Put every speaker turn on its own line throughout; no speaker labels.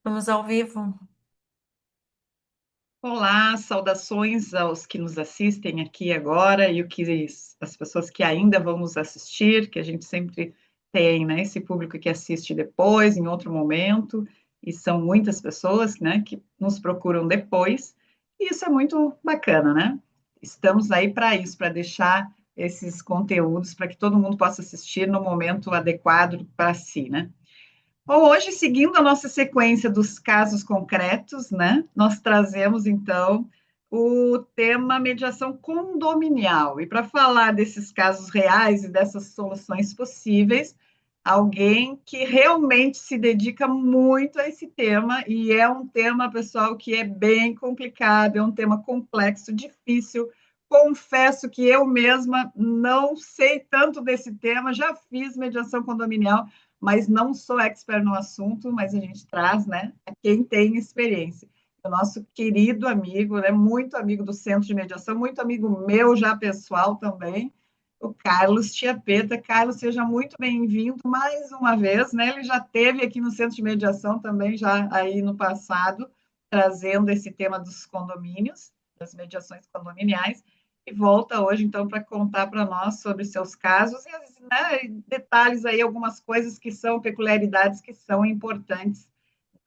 Vamos ao vivo.
Olá, saudações aos que nos assistem aqui agora e as pessoas que ainda vão nos assistir, que a gente sempre tem, né, esse público que assiste depois, em outro momento, e são muitas pessoas, né, que nos procuram depois, e isso é muito bacana, né? Estamos aí para isso, para deixar esses conteúdos para que todo mundo possa assistir no momento adequado para si, né? Bom, hoje, seguindo a nossa sequência dos casos concretos, né, nós trazemos então o tema mediação condominial. E para falar desses casos reais e dessas soluções possíveis, alguém que realmente se dedica muito a esse tema, e é um tema, pessoal, que é bem complicado, é um tema complexo, difícil. Confesso que eu mesma não sei tanto desse tema, já fiz mediação condominial, mas não sou expert no assunto, mas a gente traz, né, a quem tem experiência. O nosso querido amigo, né, muito amigo do Centro de Mediação, muito amigo meu já pessoal também, o Carlos Chiappetta. Carlos, seja muito bem-vindo mais uma vez, né? Ele já esteve aqui no Centro de Mediação também, já aí no passado, trazendo esse tema dos condomínios, das mediações condominiais, e volta hoje, então, para contar para nós sobre seus casos e, né, detalhes aí, algumas coisas que são peculiaridades que são importantes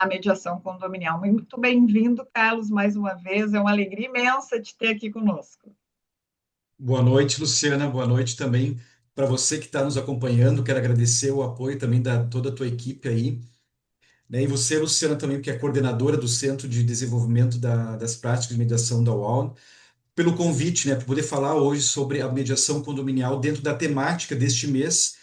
na mediação condominial. Muito bem-vindo, Carlos, mais uma vez. É uma alegria imensa te ter aqui conosco.
Boa noite, Luciana. Boa noite também para você que está nos acompanhando. Quero agradecer o apoio também da toda a tua equipe aí, né? E você, Luciana, também, que é coordenadora do Centro de Desenvolvimento das Práticas de Mediação da UAL, pelo convite, né, para poder falar hoje sobre a mediação condominial dentro da temática deste mês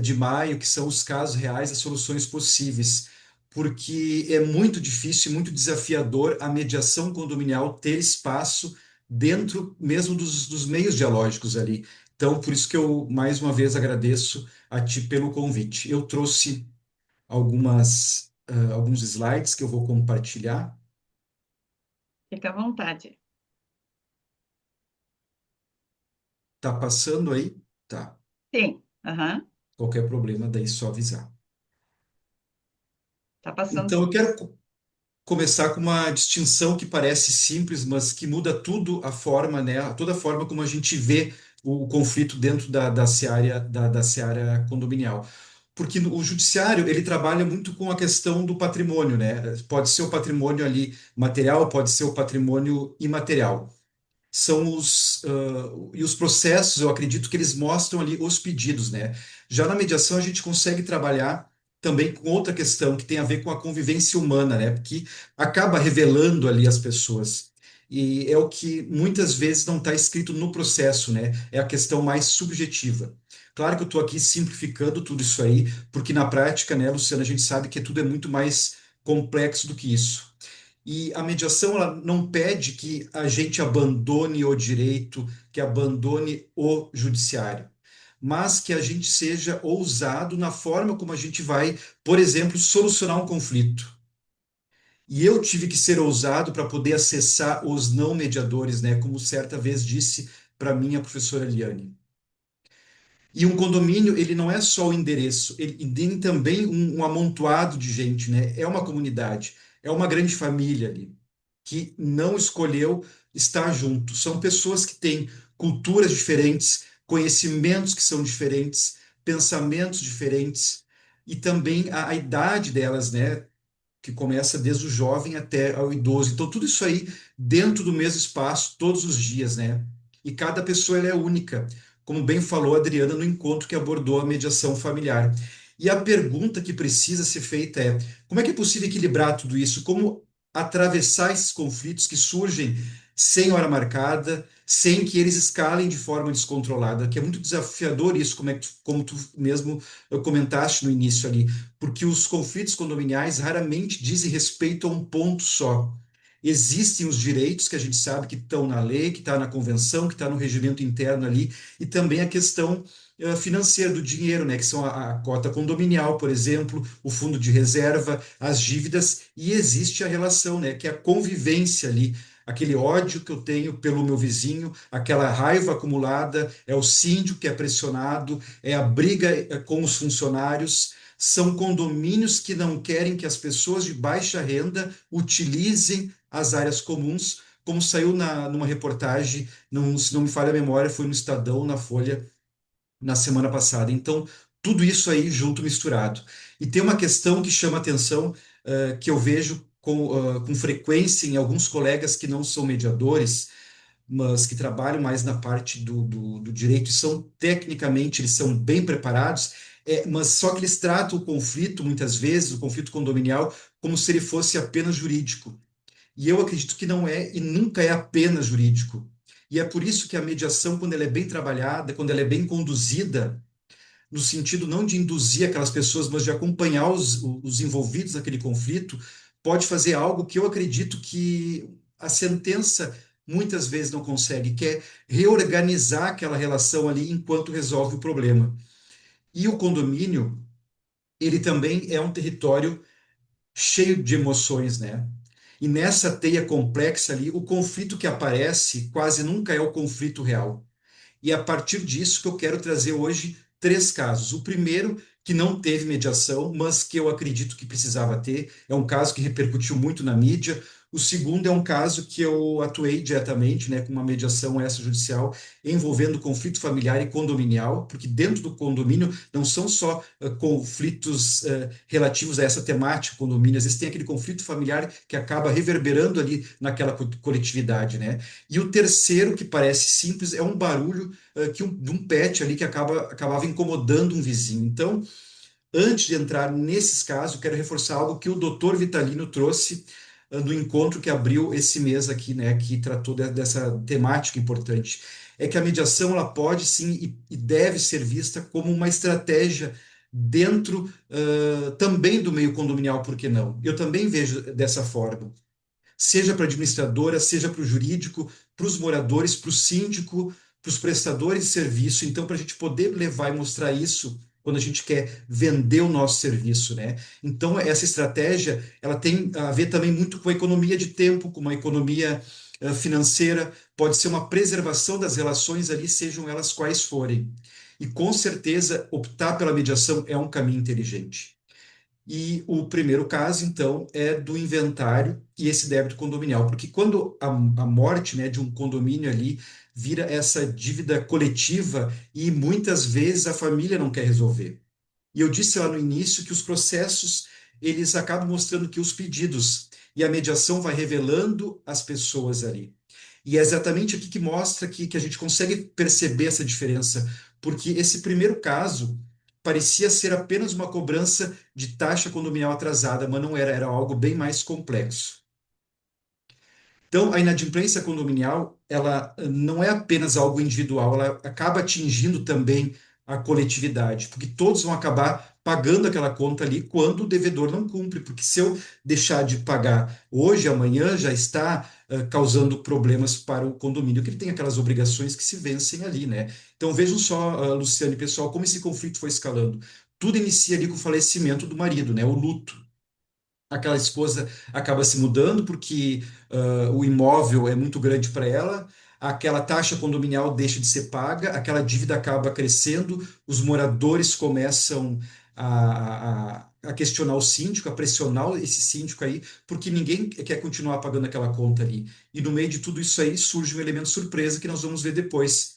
de maio, que são os casos reais, as soluções possíveis. Porque é muito difícil, muito desafiador a mediação condominial ter espaço dentro mesmo dos meios dialógicos ali. Então, por isso que eu mais uma vez agradeço a ti pelo convite. Eu trouxe alguns slides que eu vou compartilhar.
Fica à vontade.
Tá passando aí? Tá.
Sim, uhum.
Qualquer problema, daí é só avisar.
Tá passando
Então, eu
sim.
quero começar com uma distinção que parece simples, mas que muda tudo a forma, né? Toda a forma como a gente vê o conflito dentro da seara, da seara condominial. Porque o judiciário, ele trabalha muito com a questão do patrimônio, né? Pode ser o patrimônio ali material, pode ser o patrimônio imaterial. E os processos, eu acredito que eles mostram ali os pedidos, né? Já na mediação a gente consegue trabalhar também com outra questão que tem a ver com a convivência humana, né? Porque acaba revelando ali as pessoas. E é o que muitas vezes não está escrito no processo, né? É a questão mais subjetiva. Claro que eu estou aqui simplificando tudo isso aí, porque na prática, né, Luciana, a gente sabe que tudo é muito mais complexo do que isso. E a mediação ela não pede que a gente abandone o direito, que abandone o judiciário, mas que a gente seja ousado na forma como a gente vai, por exemplo, solucionar um conflito. E eu tive que ser ousado para poder acessar os não mediadores, né? Como certa vez disse para mim a professora Eliane. E um condomínio, ele não é só o endereço, ele tem também um amontoado de gente, né? É uma comunidade, é uma grande família ali que não escolheu estar junto. São pessoas que têm culturas diferentes, conhecimentos que são diferentes, pensamentos diferentes, e também a idade delas, né? Que começa desde o jovem até ao idoso. Então, tudo isso aí dentro do mesmo espaço, todos os dias, né? E cada pessoa ela é única, como bem falou a Adriana no encontro que abordou a mediação familiar. E a pergunta que precisa ser feita é: como é que é possível equilibrar tudo isso? Como atravessar esses conflitos que surgem sem hora marcada, sem que eles escalem de forma descontrolada? Que é muito desafiador isso, como tu mesmo comentaste no início ali, porque os conflitos condominiais raramente dizem respeito a um ponto só. Existem os direitos que a gente sabe que estão na lei, que está na convenção, que está no regimento interno ali, e também a questão financeira do dinheiro, né, que são a cota condominial, por exemplo, o fundo de reserva, as dívidas, e existe a relação, né, que é a convivência ali, aquele ódio que eu tenho pelo meu vizinho, aquela raiva acumulada, é o síndico que é pressionado, é a briga com os funcionários, são condomínios que não querem que as pessoas de baixa renda utilizem as áreas comuns, como saiu numa reportagem, se não me falha a memória, foi no Estadão, na Folha, na semana passada. Então, tudo isso aí junto, misturado. E tem uma questão que chama atenção, que eu vejo com frequência em alguns colegas que não são mediadores, mas que trabalham mais na parte do direito e são, tecnicamente, eles são bem preparados, mas só que eles tratam o conflito, muitas vezes, o conflito condominial, como se ele fosse apenas jurídico. E eu acredito que não é e nunca é apenas jurídico. E é por isso que a mediação, quando ela é bem trabalhada, quando ela é bem conduzida, no sentido não de induzir aquelas pessoas, mas de acompanhar os envolvidos naquele conflito, pode fazer algo que eu acredito que a sentença muitas vezes não consegue, que é reorganizar aquela relação ali enquanto resolve o problema. E o condomínio, ele também é um território cheio de emoções, né? E nessa teia complexa ali, o conflito que aparece quase nunca é o conflito real. E é a partir disso que eu quero trazer hoje três casos. O primeiro, que não teve mediação, mas que eu acredito que precisava ter, é um caso que repercutiu muito na mídia. O segundo é um caso que eu atuei diretamente, né, com uma mediação extrajudicial envolvendo conflito familiar e condominial, porque dentro do condomínio não são só conflitos relativos a essa temática condomínio, às vezes tem aquele conflito familiar que acaba reverberando ali naquela coletividade, né? E o terceiro, que parece simples, é um barulho de um pet ali que acabava incomodando um vizinho. Então, antes de entrar nesses casos, eu quero reforçar algo que o doutor Vitalino trouxe no encontro que abriu esse mês aqui, né, que tratou dessa temática importante. É que a mediação ela pode sim e deve ser vista como uma estratégia dentro também do meio condominial, por que não? Eu também vejo dessa forma, seja para a administradora, seja para o jurídico, para os moradores, para o síndico, para os prestadores de serviço. Então, para a gente poder levar e mostrar isso quando a gente quer vender o nosso serviço, né? Então, essa estratégia, ela tem a ver também muito com a economia de tempo, com uma economia financeira, pode ser uma preservação das relações ali, sejam elas quais forem. E com certeza, optar pela mediação é um caminho inteligente. E o primeiro caso, então, é do inventário e esse débito condominial, porque quando a morte, né, de um condomínio ali vira essa dívida coletiva e muitas vezes a família não quer resolver. E eu disse lá no início que os processos, eles acabam mostrando que os pedidos e a mediação vai revelando as pessoas ali. E é exatamente aqui que mostra que a gente consegue perceber essa diferença, porque esse primeiro caso parecia ser apenas uma cobrança de taxa condominial atrasada, mas não era, era algo bem mais complexo. Então, a inadimplência condominial, ela não é apenas algo individual, ela acaba atingindo também a coletividade, porque todos vão acabar pagando aquela conta ali quando o devedor não cumpre, porque se eu deixar de pagar hoje, amanhã, já está causando problemas para o condomínio, que ele tem aquelas obrigações que se vencem ali, né? Então, vejam só, Luciane, pessoal, como esse conflito foi escalando. Tudo inicia ali com o falecimento do marido, né? O luto. Aquela esposa acaba se mudando porque o imóvel é muito grande para ela, aquela taxa condominial deixa de ser paga, aquela dívida acaba crescendo, os moradores começam a questionar o síndico, a pressionar esse síndico aí, porque ninguém quer continuar pagando aquela conta ali. E no meio de tudo isso aí surge um elemento surpresa que nós vamos ver depois.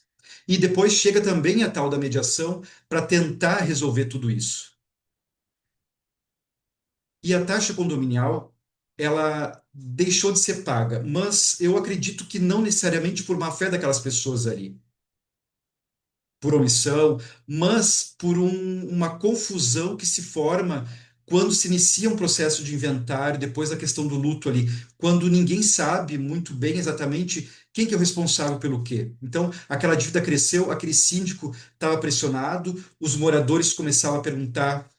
E depois chega também a tal da mediação para tentar resolver tudo isso. E a taxa condominial, ela deixou de ser paga, mas eu acredito que não necessariamente por má fé daquelas pessoas ali, por omissão, mas por uma confusão que se forma quando se inicia um processo de inventário, depois da questão do luto ali, quando ninguém sabe muito bem exatamente quem que é o responsável pelo quê. Então, aquela dívida cresceu, aquele síndico estava pressionado, os moradores começavam a perguntar: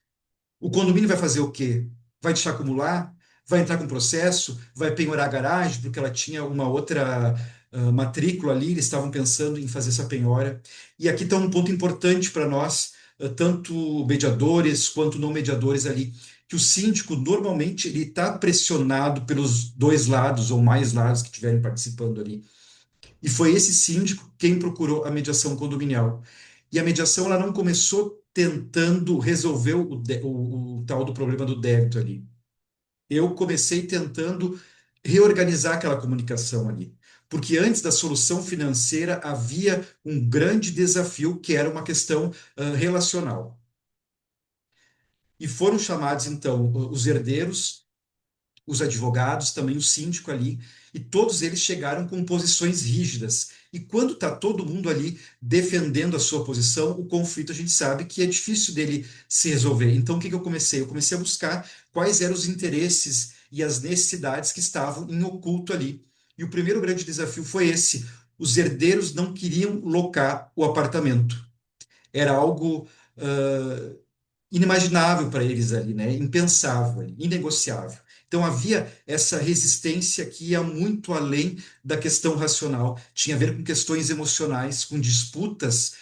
o condomínio vai fazer o quê? Vai deixar acumular? Vai entrar com processo? Vai penhorar a garagem, porque ela tinha uma outra matrícula ali, eles estavam pensando em fazer essa penhora. E aqui está um ponto importante para nós, tanto mediadores quanto não mediadores ali, que o síndico normalmente ele está pressionado pelos dois lados ou mais lados que estiverem participando ali. E foi esse síndico quem procurou a mediação condominial. E a mediação ela não começou tentando resolver o tal do problema do débito ali. Eu comecei tentando reorganizar aquela comunicação ali. Porque antes da solução financeira havia um grande desafio que era uma questão relacional. E foram chamados, então, os herdeiros, os advogados, também o síndico ali, e todos eles chegaram com posições rígidas. E quando está todo mundo ali defendendo a sua posição, o conflito a gente sabe que é difícil dele se resolver. Então, o que que eu comecei? Eu comecei a buscar quais eram os interesses e as necessidades que estavam em oculto ali. E o primeiro grande desafio foi esse: os herdeiros não queriam locar o apartamento. Era algo inimaginável para eles ali, né? Impensável, inegociável. Então havia essa resistência que ia muito além da questão racional, tinha a ver com questões emocionais, com disputas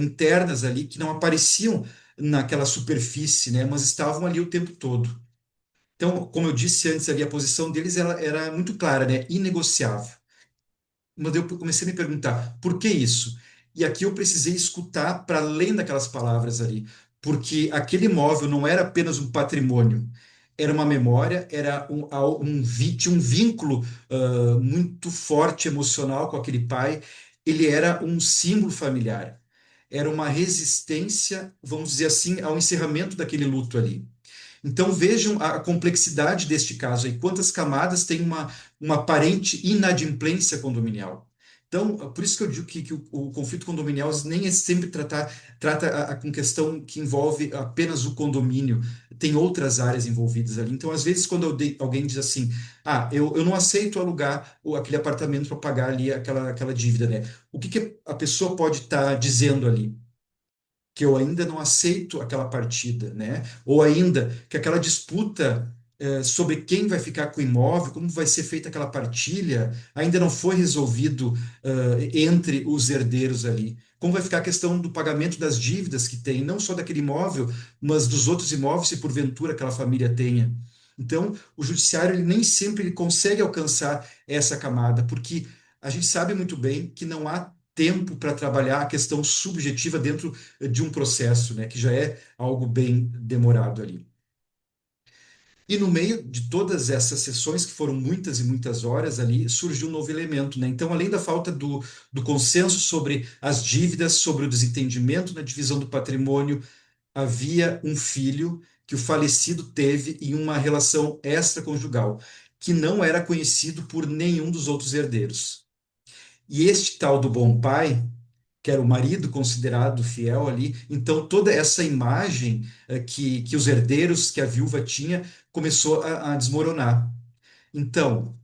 internas ali que não apareciam naquela superfície, né? Mas estavam ali o tempo todo. Então, como eu disse antes ali, a posição deles era muito clara, né? Inegociável. Mas eu comecei a me perguntar, por que isso? E aqui eu precisei escutar para além daquelas palavras ali, porque aquele imóvel não era apenas um patrimônio, era uma memória, era tinha um vínculo muito forte emocional com aquele pai, ele era um símbolo familiar, era uma resistência, vamos dizer assim, ao encerramento daquele luto ali. Então vejam a complexidade deste caso aí, quantas camadas tem uma aparente inadimplência condominial. Então, por isso que eu digo que o conflito condominial nem é sempre trata com questão que envolve apenas o condomínio, tem outras áreas envolvidas ali. Então, às vezes, quando alguém diz assim, eu não aceito alugar aquele apartamento para pagar ali aquela dívida, né? O que que a pessoa pode estar dizendo ali? Que eu ainda não aceito aquela partida, né? Ou ainda que aquela disputa sobre quem vai ficar com o imóvel, como vai ser feita aquela partilha, ainda não foi resolvido entre os herdeiros ali. Como vai ficar a questão do pagamento das dívidas que tem, não só daquele imóvel, mas dos outros imóveis, se porventura aquela família tenha. Então, o judiciário ele nem sempre ele consegue alcançar essa camada, porque a gente sabe muito bem que não há tempo para trabalhar a questão subjetiva dentro de um processo, né, que já é algo bem demorado ali. E no meio de todas essas sessões, que foram muitas e muitas horas ali, surgiu um novo elemento, né? Então, além da falta do consenso sobre as dívidas, sobre o desentendimento na divisão do patrimônio, havia um filho que o falecido teve em uma relação extraconjugal, que não era conhecido por nenhum dos outros herdeiros. E este tal do bom pai, que era o marido considerado fiel ali. Então, toda essa imagem que os herdeiros, que a viúva tinha, começou a desmoronar. Então,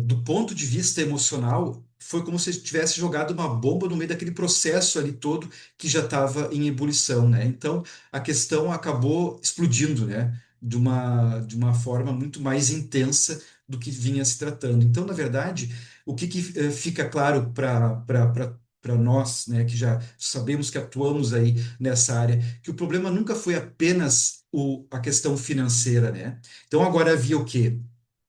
do ponto de vista emocional, foi como se tivesse jogado uma bomba no meio daquele processo ali todo que já estava em ebulição, né? Então, a questão acabou explodindo, né? De uma forma muito mais intensa do que vinha se tratando. Então, na verdade, o que fica claro para nós, né, que já sabemos que atuamos aí nessa área, que o problema nunca foi apenas a questão financeira, né? Então, agora havia o quê?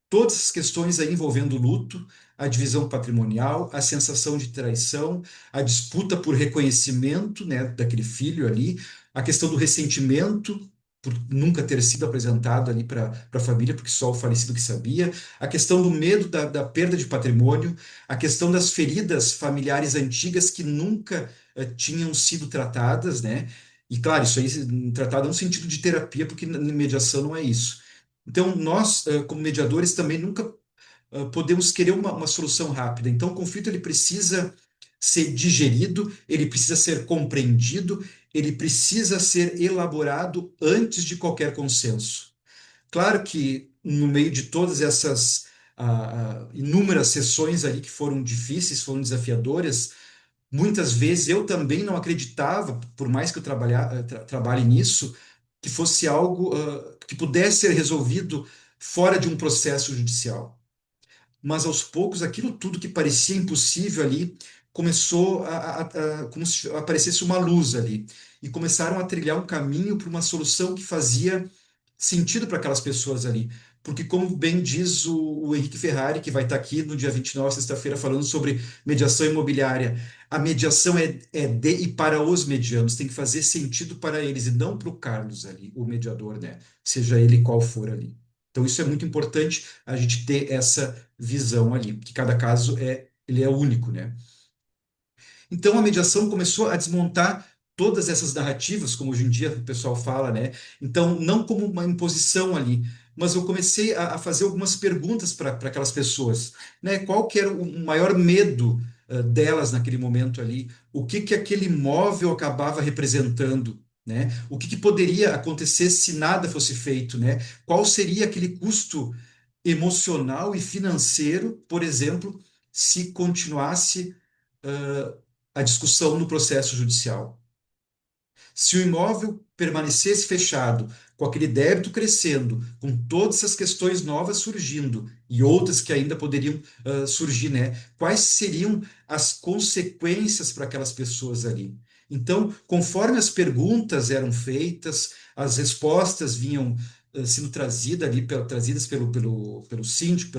Todas as questões aí envolvendo o luto, a divisão patrimonial, a sensação de traição, a disputa por reconhecimento, né, daquele filho ali, a questão do ressentimento por nunca ter sido apresentado ali para a família, porque só o falecido que sabia, a questão do medo da perda de patrimônio, a questão das feridas familiares antigas que nunca tinham sido tratadas, né? E claro, isso aí tratado no sentido de terapia, porque na mediação não é isso. Então, nós, como mediadores, também nunca podemos querer uma solução rápida. Então, o conflito ele precisa ser digerido, ele precisa ser compreendido, ele precisa ser elaborado antes de qualquer consenso. Claro que, no meio de todas essas inúmeras sessões ali que foram difíceis, foram desafiadoras, muitas vezes eu também não acreditava, por mais que eu trabalhe nisso, que fosse algo que pudesse ser resolvido fora de um processo judicial. Mas aos poucos, aquilo tudo que parecia impossível ali começou como se aparecesse uma luz ali. E começaram a trilhar um caminho para uma solução que fazia sentido para aquelas pessoas ali. porque, como bem diz o Henrique Ferrari, que vai estar aqui no dia 29, sexta-feira, falando sobre mediação imobiliária, a mediação é de e para os medianos, tem que fazer sentido para eles e não para o Carlos ali, o mediador, né? Seja ele qual for ali. Então, isso é muito importante a gente ter essa visão ali, que cada caso ele é único, né? Então a mediação começou a desmontar todas essas narrativas, como hoje em dia o pessoal fala, né? Então, não como uma imposição ali, mas eu comecei a fazer algumas perguntas para aquelas pessoas, né? Qual que era o maior medo delas naquele momento ali? O que que aquele imóvel acabava representando? Né? O que que poderia acontecer se nada fosse feito, né? Qual seria aquele custo emocional e financeiro, por exemplo, se continuasse a discussão no processo judicial. Se o imóvel permanecesse fechado, com aquele débito crescendo, com todas essas questões novas surgindo e outras que ainda poderiam surgir, né? Quais seriam as consequências para aquelas pessoas ali? Então, conforme as perguntas eram feitas, as respostas vinham sendo trazidas pelo síndico,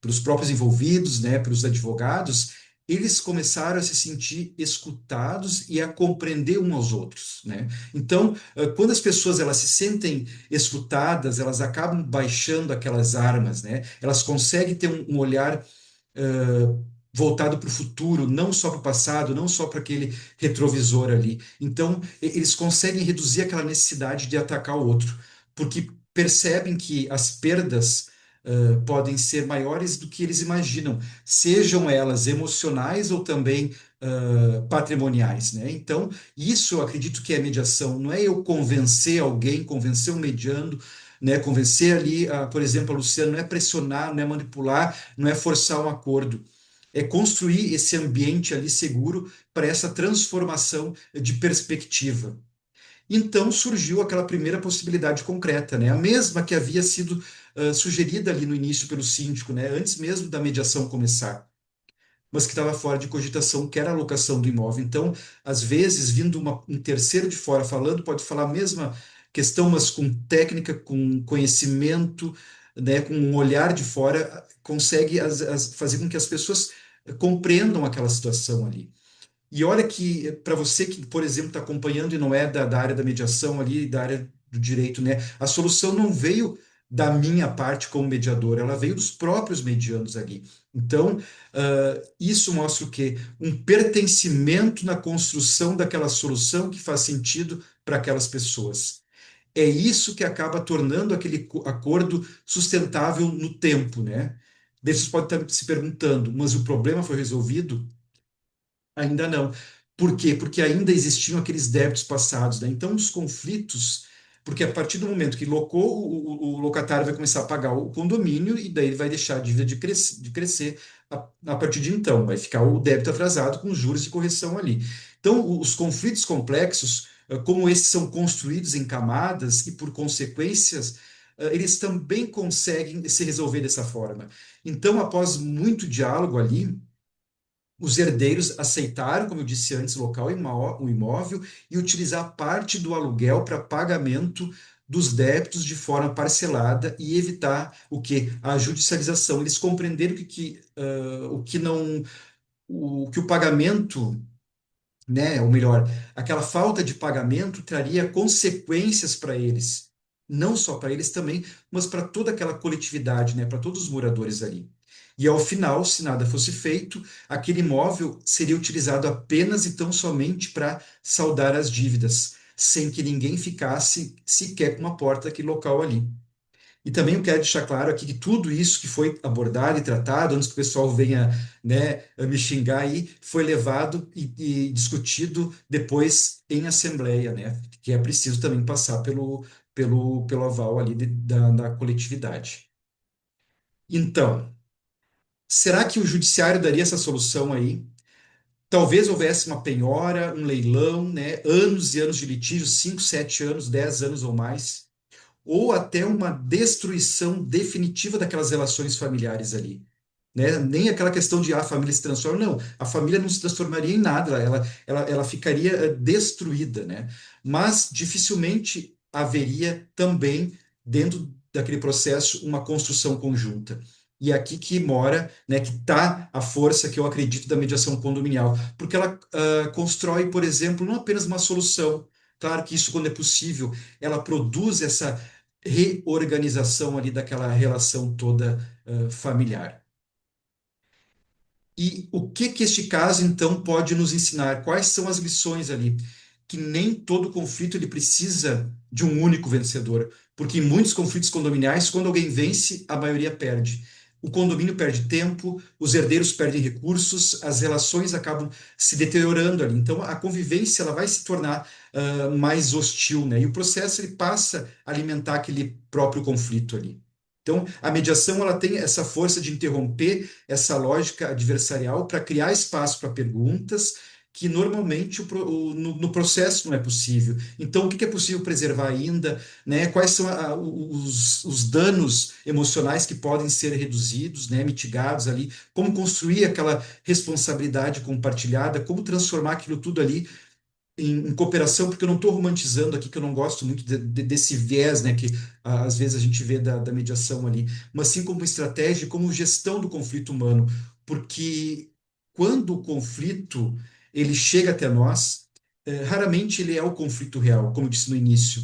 pelos próprios envolvidos, né, pelos advogados, eles começaram a se sentir escutados e a compreender uns aos outros, né? Então, quando as pessoas elas se sentem escutadas, elas acabam baixando aquelas armas, né? Elas conseguem ter um olhar voltado para o futuro, não só para o passado, não só para aquele retrovisor ali. Então, eles conseguem reduzir aquela necessidade de atacar o outro, porque percebem que as perdas podem ser maiores do que eles imaginam, sejam elas emocionais ou também patrimoniais, né? Então, isso eu acredito que é mediação, não é eu convencer alguém, convencer um mediando, né? Convencer ali, por exemplo, a Luciana, não é pressionar, não é manipular, não é forçar um acordo. É construir esse ambiente ali seguro para essa transformação de perspectiva. Então surgiu aquela primeira possibilidade concreta, né? A mesma que havia sido sugerida ali no início pelo síndico, né? Antes mesmo da mediação começar, mas que estava fora de cogitação, que era a locação do imóvel. Então, às vezes, vindo um terceiro de fora falando, pode falar a mesma questão, mas com técnica, com conhecimento, né? Com um olhar de fora, consegue fazer com que as pessoas compreendam aquela situação ali. E olha que, para você que, por exemplo, está acompanhando e não é da área da mediação ali, da área do direito, né? A solução não veio da minha parte como mediador, ela veio dos próprios medianos ali. Então, isso mostra o quê? Um pertencimento na construção daquela solução que faz sentido para aquelas pessoas. É isso que acaba tornando aquele acordo sustentável no tempo, né? Daí vocês podem estar se perguntando, mas o problema foi resolvido? Ainda não. Por quê? Porque ainda existiam aqueles débitos passados, né? Então, os conflitos, porque a partir do momento que locou, o locatário vai começar a pagar o condomínio e daí ele vai deixar a dívida de crescer a partir de então. Vai ficar o débito atrasado com juros de correção ali. Então, os conflitos complexos, como esses são construídos em camadas e por consequências, eles também conseguem se resolver dessa forma. Então, após muito diálogo ali, os herdeiros aceitaram, como eu disse antes, local o imóvel e utilizar parte do aluguel para pagamento dos débitos de forma parcelada e evitar o que? A judicialização. Eles compreenderam o que não, que o pagamento, né, ou melhor, aquela falta de pagamento traria consequências para eles, não só para eles também, mas para toda aquela coletividade, né, para todos os moradores ali. E ao final, se nada fosse feito, aquele imóvel seria utilizado apenas e tão somente para saldar as dívidas, sem que ninguém ficasse sequer com uma porta daquele local ali. E também eu quero deixar claro aqui que tudo isso que foi abordado e tratado, antes que o pessoal venha, né, me xingar aí, foi levado e discutido depois em assembleia, né, que é preciso também passar pelo aval ali da coletividade. Então, será que o judiciário daria essa solução aí? Talvez houvesse uma penhora, um leilão, né, anos e anos de litígio, 5, 7 anos, 10 anos ou mais, ou até uma destruição definitiva daquelas relações familiares ali. Né? Nem aquela questão de a família se transforma, não, a família não se transformaria em nada, ela ficaria destruída, né? Mas dificilmente haveria também, dentro daquele processo uma construção conjunta. E é aqui que mora, né, que está a força que eu acredito da mediação condominial, porque ela constrói, por exemplo, não apenas uma solução, claro que isso quando é possível, ela produz essa reorganização ali daquela relação toda familiar. E o que que este caso, então, pode nos ensinar? Quais são as lições ali? Que nem todo conflito ele precisa de um único vencedor, porque em muitos conflitos condominiais, quando alguém vence, a maioria perde. O condomínio perde tempo, os herdeiros perdem recursos, as relações acabam se deteriorando ali. Então, a convivência ela vai se tornar mais hostil, né? E o processo ele passa a alimentar aquele próprio conflito ali. Então, a mediação ela tem essa força de interromper essa lógica adversarial para criar espaço para perguntas que normalmente no processo não é possível. Então, o que é possível preservar ainda, né? Quais são os danos emocionais que podem ser reduzidos, né? Mitigados ali? Como construir aquela responsabilidade compartilhada? Como transformar aquilo tudo ali em cooperação, porque eu não estou romantizando aqui, que eu não gosto muito desse viés, né, que às vezes a gente vê da mediação ali, mas sim como estratégia, como gestão do conflito humano, porque quando o conflito ele chega até nós, raramente ele é o conflito real, como eu disse no início.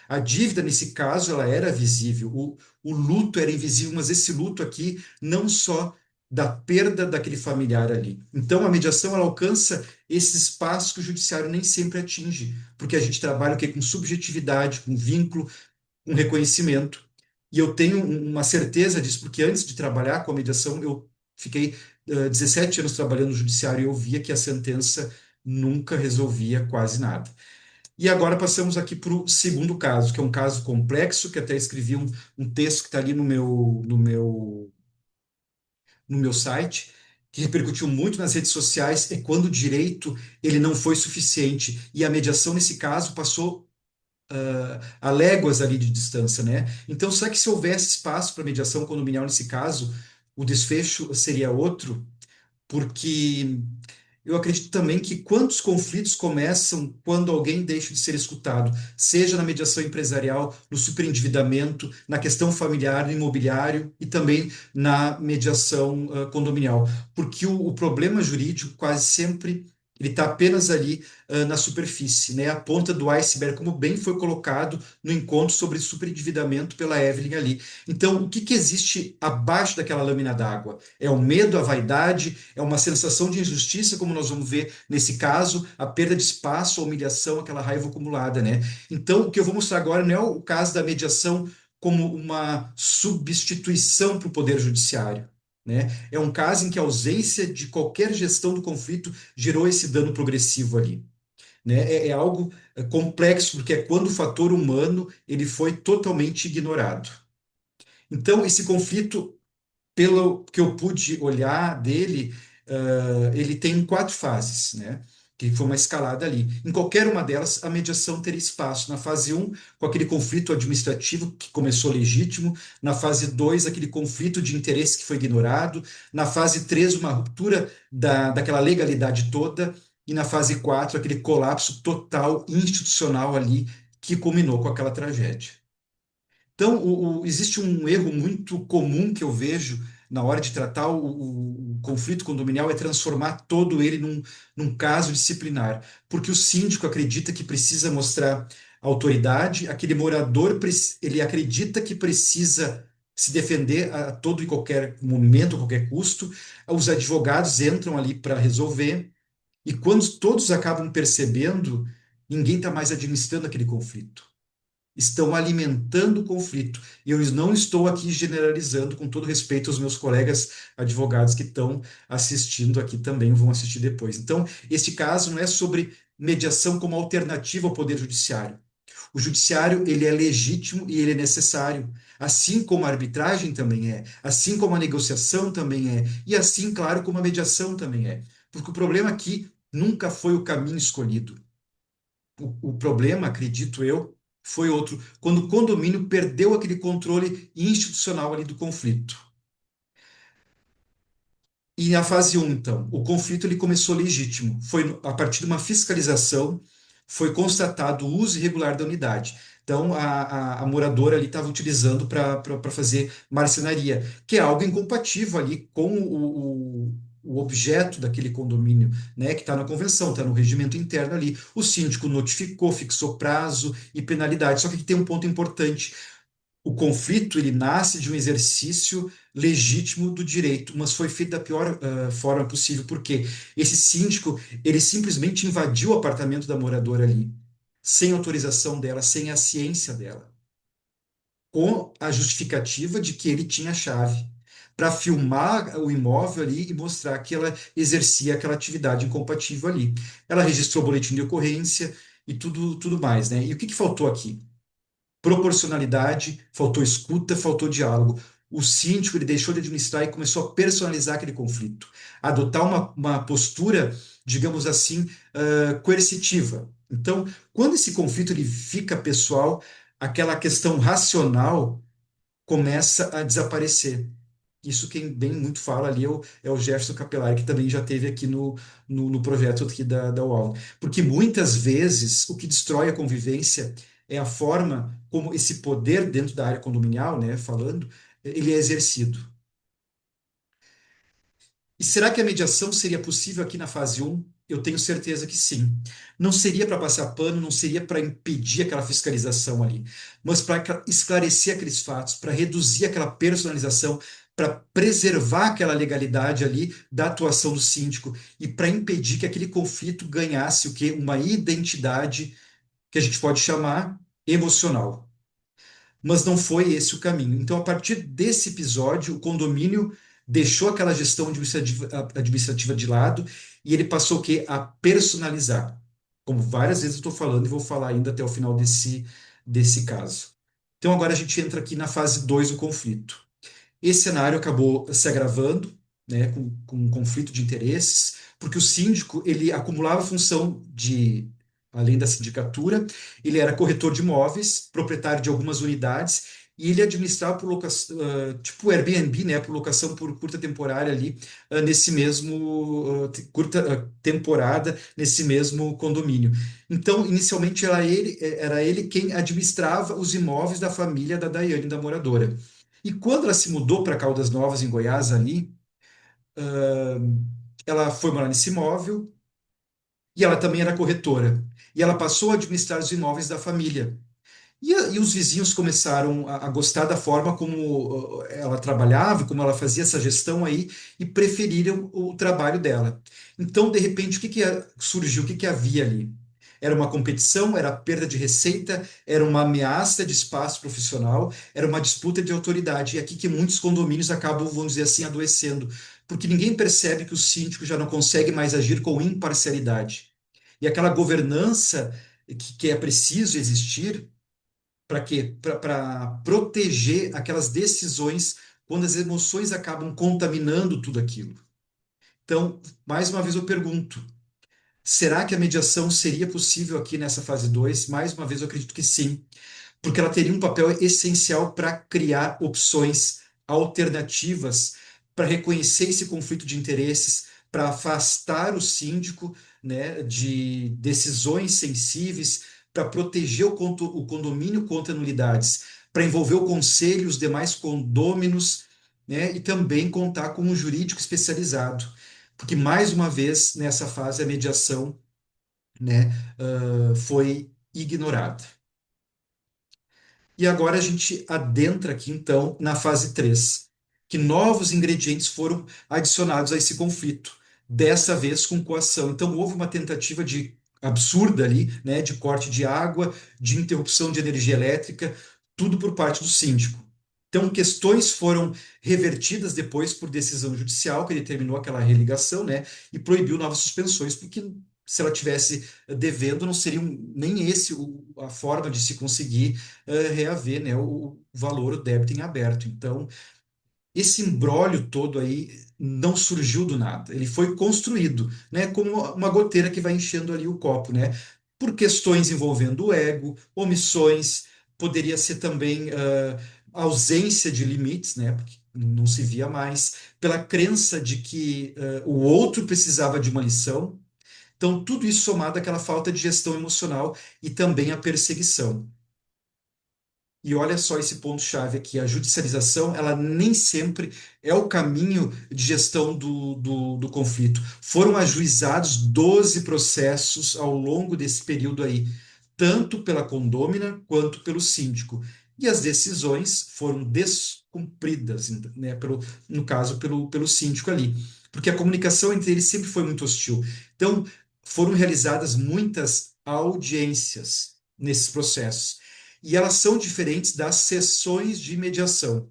A dívida, nesse caso, ela era visível, o luto era invisível, mas esse luto aqui não só da perda daquele familiar ali. Então, a mediação ela alcança esse espaço que o judiciário nem sempre atinge, porque a gente trabalha o quê? Com subjetividade, com vínculo, com reconhecimento. E eu tenho uma certeza disso, porque antes de trabalhar com a mediação, eu fiquei 17 anos trabalhando no judiciário e eu via que a sentença nunca resolvia quase nada. E agora passamos aqui para o segundo caso, que é um caso complexo, que até escrevi um texto que está ali no meu site, que repercutiu muito nas redes sociais, é quando o direito ele não foi suficiente e a mediação nesse caso passou a léguas ali de distância, né? Então, será que se houvesse espaço para mediação condominial nesse caso, o desfecho seria outro? Porque eu acredito também que quantos conflitos começam quando alguém deixa de ser escutado, seja na mediação empresarial, no superendividamento, na questão familiar, no imobiliário e também na mediação condominial. Porque o problema jurídico quase sempre ele está apenas ali na superfície, né? A ponta do iceberg, como bem foi colocado no encontro sobre superendividamento pela Evelyn ali. Então, o que que existe abaixo daquela lâmina d'água? É o medo, a vaidade, é uma sensação de injustiça, como nós vamos ver nesse caso, a perda de espaço, a humilhação, aquela raiva acumulada, né? Então, o que eu vou mostrar agora não é o caso da mediação como uma substituição para o poder judiciário, né? É um caso em que a ausência de qualquer gestão do conflito gerou esse dano progressivo ali, né? É algo complexo, porque é quando o fator humano ele foi totalmente ignorado. Então, esse conflito pelo que eu pude olhar dele, ele tem 4 fases, né? Que foi uma escalada ali. Em qualquer uma delas, a mediação teria espaço. Na fase um, com aquele conflito administrativo que começou legítimo. Na fase 2, aquele conflito de interesse que foi ignorado. Na fase 3, uma ruptura daquela legalidade toda. E na fase 4, aquele colapso total institucional ali que culminou com aquela tragédia. Então, existe um erro muito comum que eu vejo na hora de tratar o conflito condominial é transformar todo ele num caso disciplinar, porque o síndico acredita que precisa mostrar autoridade, aquele morador ele acredita que precisa se defender a todo e qualquer momento, a qualquer custo, os advogados entram ali para resolver, e quando todos acabam percebendo, ninguém está mais administrando aquele conflito, estão alimentando o conflito. E eu não estou aqui generalizando, com todo respeito aos meus colegas advogados que estão assistindo aqui também, vão assistir depois. Então, esse caso não é sobre mediação como alternativa ao Poder Judiciário. O judiciário, ele é legítimo e ele é necessário, assim como a arbitragem também é, assim como a negociação também é, e assim, claro, como a mediação também é. Porque o problema aqui nunca foi o caminho escolhido. O problema, acredito eu, foi outro, quando o condomínio perdeu aquele controle institucional ali do conflito. E na fase um, então, o conflito ele começou legítimo. Foi a partir de uma fiscalização, foi constatado o uso irregular da unidade. Então, a moradora ali estava utilizando para fazer marcenaria, que é algo incompatível ali com o objeto daquele condomínio, né, que está na convenção, está no regimento interno ali. O síndico notificou, fixou prazo e penalidade. Só que aqui tem um ponto importante. O conflito ele nasce de um exercício legítimo do direito, mas foi feito da pior forma possível, porque esse síndico ele simplesmente invadiu o apartamento da moradora ali, sem autorização dela, sem a ciência dela, com a justificativa de que ele tinha a chave para filmar o imóvel ali e mostrar que ela exercia aquela atividade incompatível ali. Ela registrou o boletim de ocorrência e tudo mais, né? E o que faltou aqui? Proporcionalidade, faltou escuta, faltou diálogo. O síndico ele deixou de administrar e começou a personalizar aquele conflito, adotar uma postura, digamos assim, coercitiva. Então, quando esse conflito ele fica pessoal, aquela questão racional começa a desaparecer. Isso quem bem muito fala ali é o Jefferson Capelari, que também já teve aqui no projeto aqui da UAL. Porque muitas vezes o que destrói a convivência é a forma como esse poder dentro da área condominial, né, falando, ele é exercido. E será que a mediação seria possível aqui na fase um? Eu tenho certeza que sim. Não seria para passar pano, não seria para impedir aquela fiscalização ali, mas para esclarecer aqueles fatos, para reduzir aquela personalização, para preservar aquela legalidade ali da atuação do síndico e para impedir que aquele conflito ganhasse o quê? Uma identidade que a gente pode chamar emocional. Mas não foi esse o caminho. Então, a partir desse episódio, o condomínio deixou aquela gestão administrativa de lado e ele passou o quê? A personalizar. Como várias vezes eu estou falando e vou falar ainda até o final desse caso. Então, agora a gente entra aqui na fase 2 do conflito. Esse cenário acabou se agravando, né, com um conflito de interesses, porque o síndico ele acumulava a função de, além da sindicatura, ele era corretor de imóveis, proprietário de algumas unidades, e ele administrava por locação, tipo Airbnb, né, por locação por curta temporária ali, nesse mesmo, curta temporada, nesse mesmo condomínio. Então, inicialmente era ele quem administrava os imóveis da família da Daiane, da moradora. E quando ela se mudou para Caldas Novas, em Goiás, ali, ah, ela foi morar nesse imóvel e ela também era corretora. E ela passou a administrar os imóveis da família. E os vizinhos começaram a gostar da forma como ela trabalhava, como ela fazia essa gestão aí, e preferiram o trabalho dela. Então, de repente, o que surgiu? O que havia ali? Era uma competição, era perda de receita, era uma ameaça de espaço profissional, era uma disputa de autoridade. E aqui que muitos condomínios acabam, vamos dizer assim, adoecendo, porque ninguém percebe que o síndico já não consegue mais agir com imparcialidade. E aquela governança que é preciso existir para quê? Para proteger aquelas decisões quando as emoções acabam contaminando tudo aquilo. Então, mais uma vez eu pergunto, será que a mediação seria possível aqui nessa fase 2? Mais uma vez eu acredito que sim, porque ela teria um papel essencial para criar opções alternativas, para reconhecer esse conflito de interesses, para afastar o síndico, né, de decisões sensíveis, para proteger o condomínio contra nulidades, para envolver o conselho e os demais condôminos, né, e também contar com um jurídico especializado. Porque, mais uma vez, nessa fase, a mediação, né, foi ignorada. E agora a gente adentra aqui, então, na fase 3, que novos ingredientes foram adicionados a esse conflito, dessa vez com coação. Então, houve uma tentativa de absurda ali, né, de corte de água, de interrupção de energia elétrica, tudo por parte do síndico. Então, questões foram revertidas depois por decisão judicial, que determinou aquela religação, né, e proibiu novas suspensões, porque se ela tivesse devendo, não seria nem esse a forma de se conseguir reaver, né, o valor, o débito em aberto. Então, esse imbróglio todo aí não surgiu do nada, ele foi construído, né, como uma goteira que vai enchendo ali o copo, né, por questões envolvendo o ego, omissões, poderia ser também ausência de limites, né, porque não se via mais, pela crença de que o outro precisava de uma lição. Então, tudo isso somado àquela falta de gestão emocional e também à perseguição. E olha só esse ponto-chave aqui: a judicialização, ela nem sempre é o caminho de gestão do conflito. Foram ajuizados 12 processos ao longo desse período aí, tanto pela condômina quanto pelo síndico. E as decisões foram descumpridas, né, no caso, pelo síndico ali, porque a comunicação entre eles sempre foi muito hostil. Então, foram realizadas muitas audiências nesses processos. E elas são diferentes das sessões de mediação,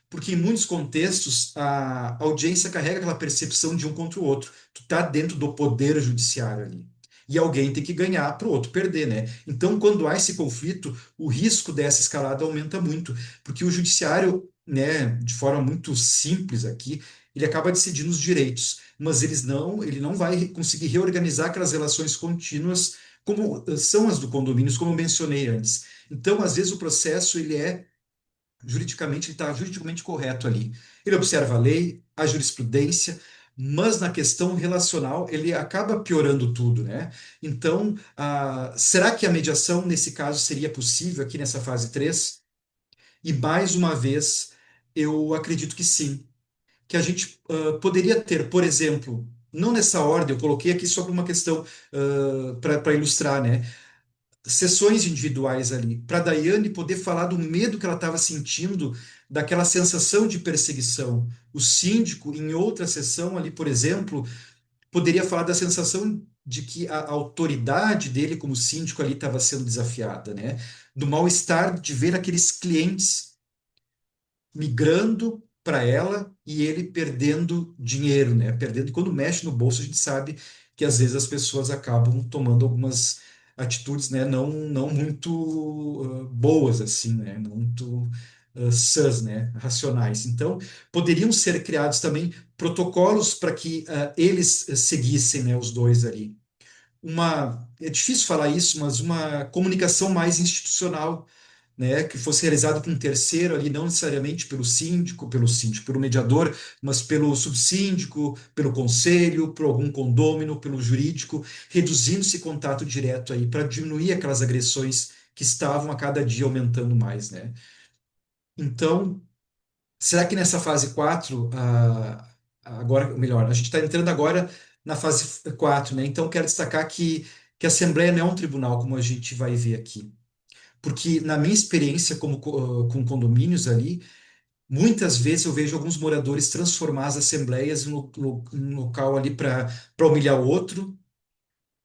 porque em muitos contextos a audiência carrega aquela percepção de um contra o outro. Tu tá dentro do poder judiciário ali. E alguém tem que ganhar para o outro perder, né? Então, quando há esse conflito, o risco dessa escalada aumenta muito, porque o judiciário, né, de forma muito simples aqui, ele acaba decidindo os direitos, mas ele não vai conseguir reorganizar aquelas relações contínuas como são as do condomínio, como eu mencionei antes. Então, às vezes, o processo ele está juridicamente correto ali. Ele observa a lei, a jurisprudência, mas na questão relacional ele acaba piorando tudo, né? Então, será que a mediação nesse caso seria possível aqui nessa fase 3? E mais uma vez, eu acredito que sim, que a gente poderia ter, por exemplo, não nessa ordem, eu coloquei aqui só para uma questão para ilustrar, né? Sessões individuais ali, para a Daiane poder falar do medo que ela estava sentindo, daquela sensação de perseguição. O síndico, em outra sessão ali, por exemplo, poderia falar da sensação de que a autoridade dele como síndico ali estava sendo desafiada, né? Do mal-estar de ver aqueles clientes migrando para ela e ele perdendo dinheiro, né? Perdendo, quando mexe no bolso, a gente sabe que às vezes as pessoas acabam tomando algumas atitudes, né, não muito boas assim, né? Não muito sãs, né, racionais. Então, poderiam ser criados também protocolos para que eles seguissem, né, os dois ali. É difícil falar isso, mas uma comunicação mais institucional, né, que fosse realizado por um terceiro ali, não necessariamente pelo mediador, mas pelo subsíndico, pelo conselho, por algum condômino, pelo jurídico, reduzindo esse contato direto aí para diminuir aquelas agressões que estavam a cada dia aumentando mais, né? Então, será que nessa fase 4 agora, melhor, a gente está entrando agora na fase 4, né? Então, quero destacar que a Assembleia não é um tribunal, como a gente vai ver aqui. Porque na minha experiência com condomínios ali, muitas vezes eu vejo alguns moradores transformar as assembleias em um local ali para humilhar o outro,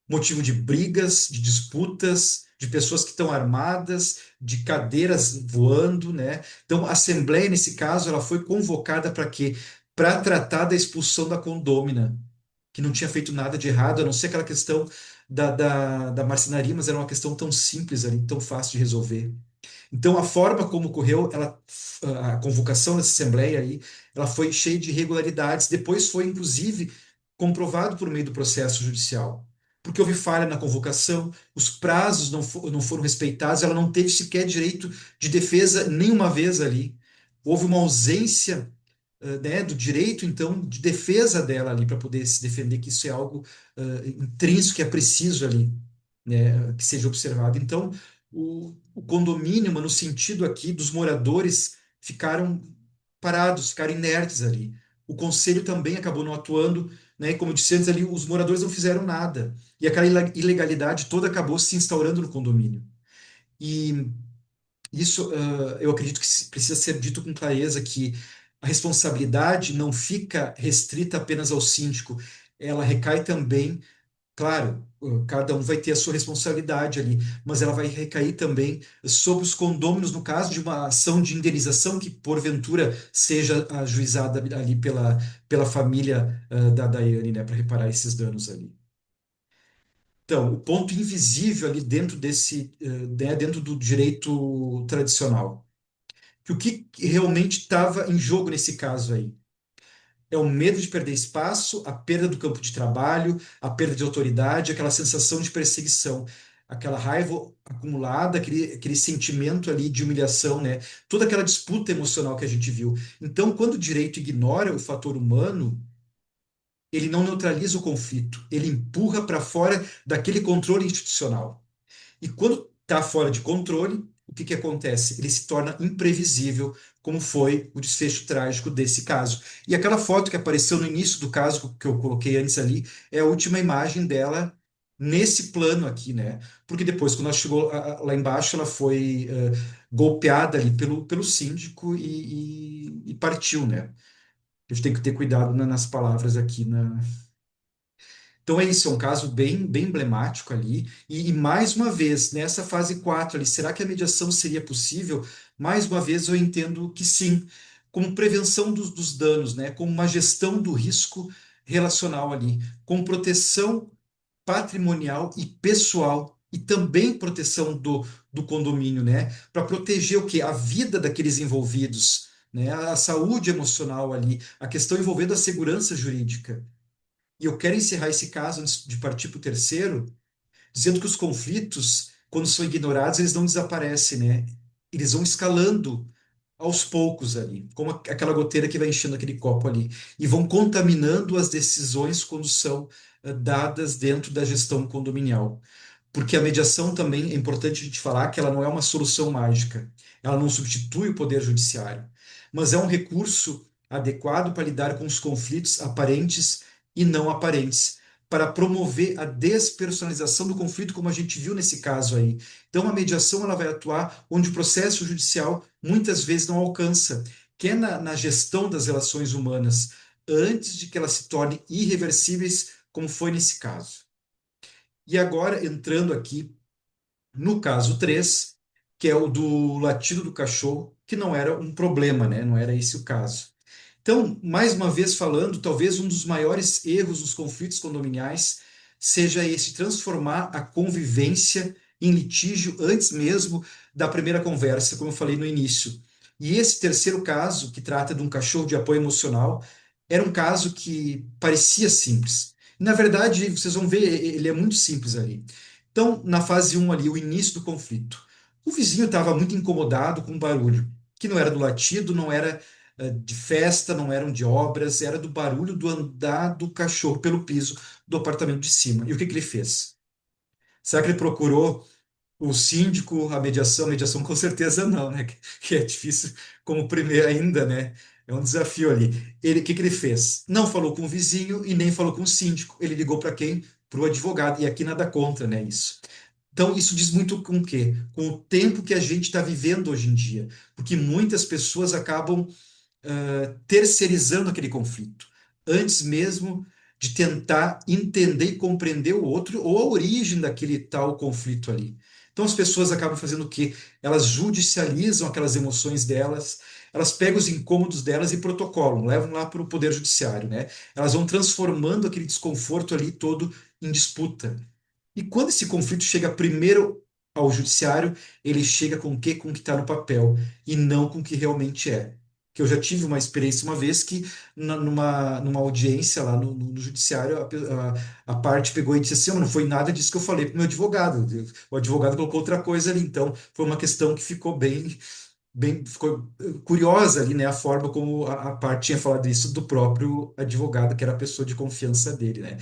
motivo de brigas, de disputas, de pessoas que estão armadas, de cadeiras voando, né? Então, a assembleia, nesse caso, ela foi convocada para quê? Para tratar da expulsão da condômina, que não tinha feito nada de errado, a não ser aquela questão da marcenaria, mas era uma questão tão simples ali, tão fácil de resolver. Então, a forma como ocorreu a convocação dessa assembleia aí, ela foi cheia de irregularidades. Depois foi, inclusive, comprovado por meio do processo judicial. Porque houve falha na convocação, os prazos não foram respeitados, ela não teve sequer direito de defesa nenhuma vez ali. Houve uma ausência, né, do direito, então, de defesa dela ali, para poder se defender, que isso é algo intrínseco, que é preciso ali, né, que seja observado. Então, o condomínio, no sentido aqui dos moradores, ficaram parados, ficaram inertes ali. O conselho também acabou não atuando, né? E como eu disse antes ali, os moradores não fizeram nada. E aquela ilegalidade toda acabou se instaurando no condomínio. E isso, eu acredito que precisa ser dito com clareza que a responsabilidade não fica restrita apenas ao síndico, ela recai também. Claro, cada um vai ter a sua responsabilidade ali, mas ela vai recair também sobre os condôminos no caso de uma ação de indenização que, porventura, seja ajuizada ali pela família da Daiane, né, para reparar esses danos ali. Então, o ponto invisível ali dentro né, dentro do direito tradicional. Que o que realmente estava em jogo nesse caso aí? É o medo de perder espaço, a perda do campo de trabalho, a perda de autoridade, aquela sensação de perseguição, aquela raiva acumulada, aquele sentimento ali de humilhação, né? Toda aquela disputa emocional que a gente viu. Então, quando o direito ignora o fator humano, ele não neutraliza o conflito, ele empurra para fora daquele controle institucional. E quando está fora de controle, o que que acontece? Ele se torna imprevisível, como foi o desfecho trágico desse caso. E aquela foto que apareceu no início do caso, que eu coloquei antes ali, é a última imagem dela nesse plano aqui, né? Porque depois, quando ela chegou lá embaixo, ela foi golpeada ali pelo síndico e partiu, né? A gente tem que ter cuidado nas palavras aqui, na... Então é isso, é um caso bem emblemático ali. E mais uma vez, nessa fase 4 ali, será que a mediação seria possível? Mais uma vez, eu entendo que sim, como prevenção dos danos, né? Como uma gestão do risco relacional ali, com proteção patrimonial e pessoal, e também proteção do condomínio, né? Para proteger o quê? A vida daqueles envolvidos, né? A saúde emocional ali, a questão envolvendo a segurança jurídica. E eu quero encerrar esse caso antes de partir para o terceiro, dizendo que os conflitos, quando são ignorados, eles não desaparecem, né? Eles vão escalando aos poucos ali, como aquela goteira que vai enchendo aquele copo ali, e vão contaminando as decisões quando são dadas dentro da gestão condominial. Porque a mediação também é importante a gente falar que ela não é uma solução mágica, ela não substitui o poder judiciário, mas é um recurso adequado para lidar com os conflitos aparentes e não aparentes, para promover a despersonalização do conflito, como a gente viu nesse caso aí. Então, a mediação ela vai atuar onde o processo judicial muitas vezes não alcança, que é na gestão das relações humanas, antes de que elas se tornem irreversíveis, como foi nesse caso. E agora, entrando aqui no caso 3, que é o do latido do cachorro, que não era um problema, né? Não era esse o caso. Então, mais uma vez falando, talvez um dos maiores erros dos conflitos condominiais seja esse transformar a convivência em litígio antes mesmo da primeira conversa, como eu falei no início. E esse terceiro caso, que trata de um cachorro de apoio emocional, era um caso que parecia simples. Na verdade, vocês vão ver, ele é muito simples ali. Então, na fase um ali, o início do conflito. O vizinho estava muito incomodado com o barulho, que não era do latido, não era de festa, não eram de obras, era do barulho do andar do cachorro pelo piso do apartamento de cima. E o que que ele fez? Será que ele procurou o síndico, a mediação? A mediação com certeza não, né? Que é difícil como primeiro ainda, né? É um desafio ali. Ele, o que que ele fez? Não falou com o vizinho e nem falou com o síndico. Ele ligou para quem? Para o advogado. E aqui nada contra, né? Isso. Então, isso diz muito com o quê? Com o tempo que a gente está vivendo hoje em dia. Porque muitas pessoas acabam terceirizando aquele conflito, antes mesmo de tentar entender e compreender o outro ou a origem daquele tal conflito ali. Então as pessoas acabam fazendo o quê? Elas judicializam aquelas emoções delas, elas pegam os incômodos delas e protocolam, levam lá para o poder judiciário, né? Elas vão transformando aquele desconforto ali todo em disputa. E quando esse conflito chega primeiro ao judiciário, ele chega com o quê? Com o que está no papel e não com o que realmente é. Que eu já tive uma experiência uma vez que numa audiência lá no judiciário a parte pegou e disse assim, "Oh, não foi nada disso que eu falei para o meu advogado. O advogado colocou outra coisa ali, então foi uma questão que ficou ficou curiosa ali, né, a forma como a parte tinha falado isso do próprio advogado, que era a pessoa de confiança dele, né?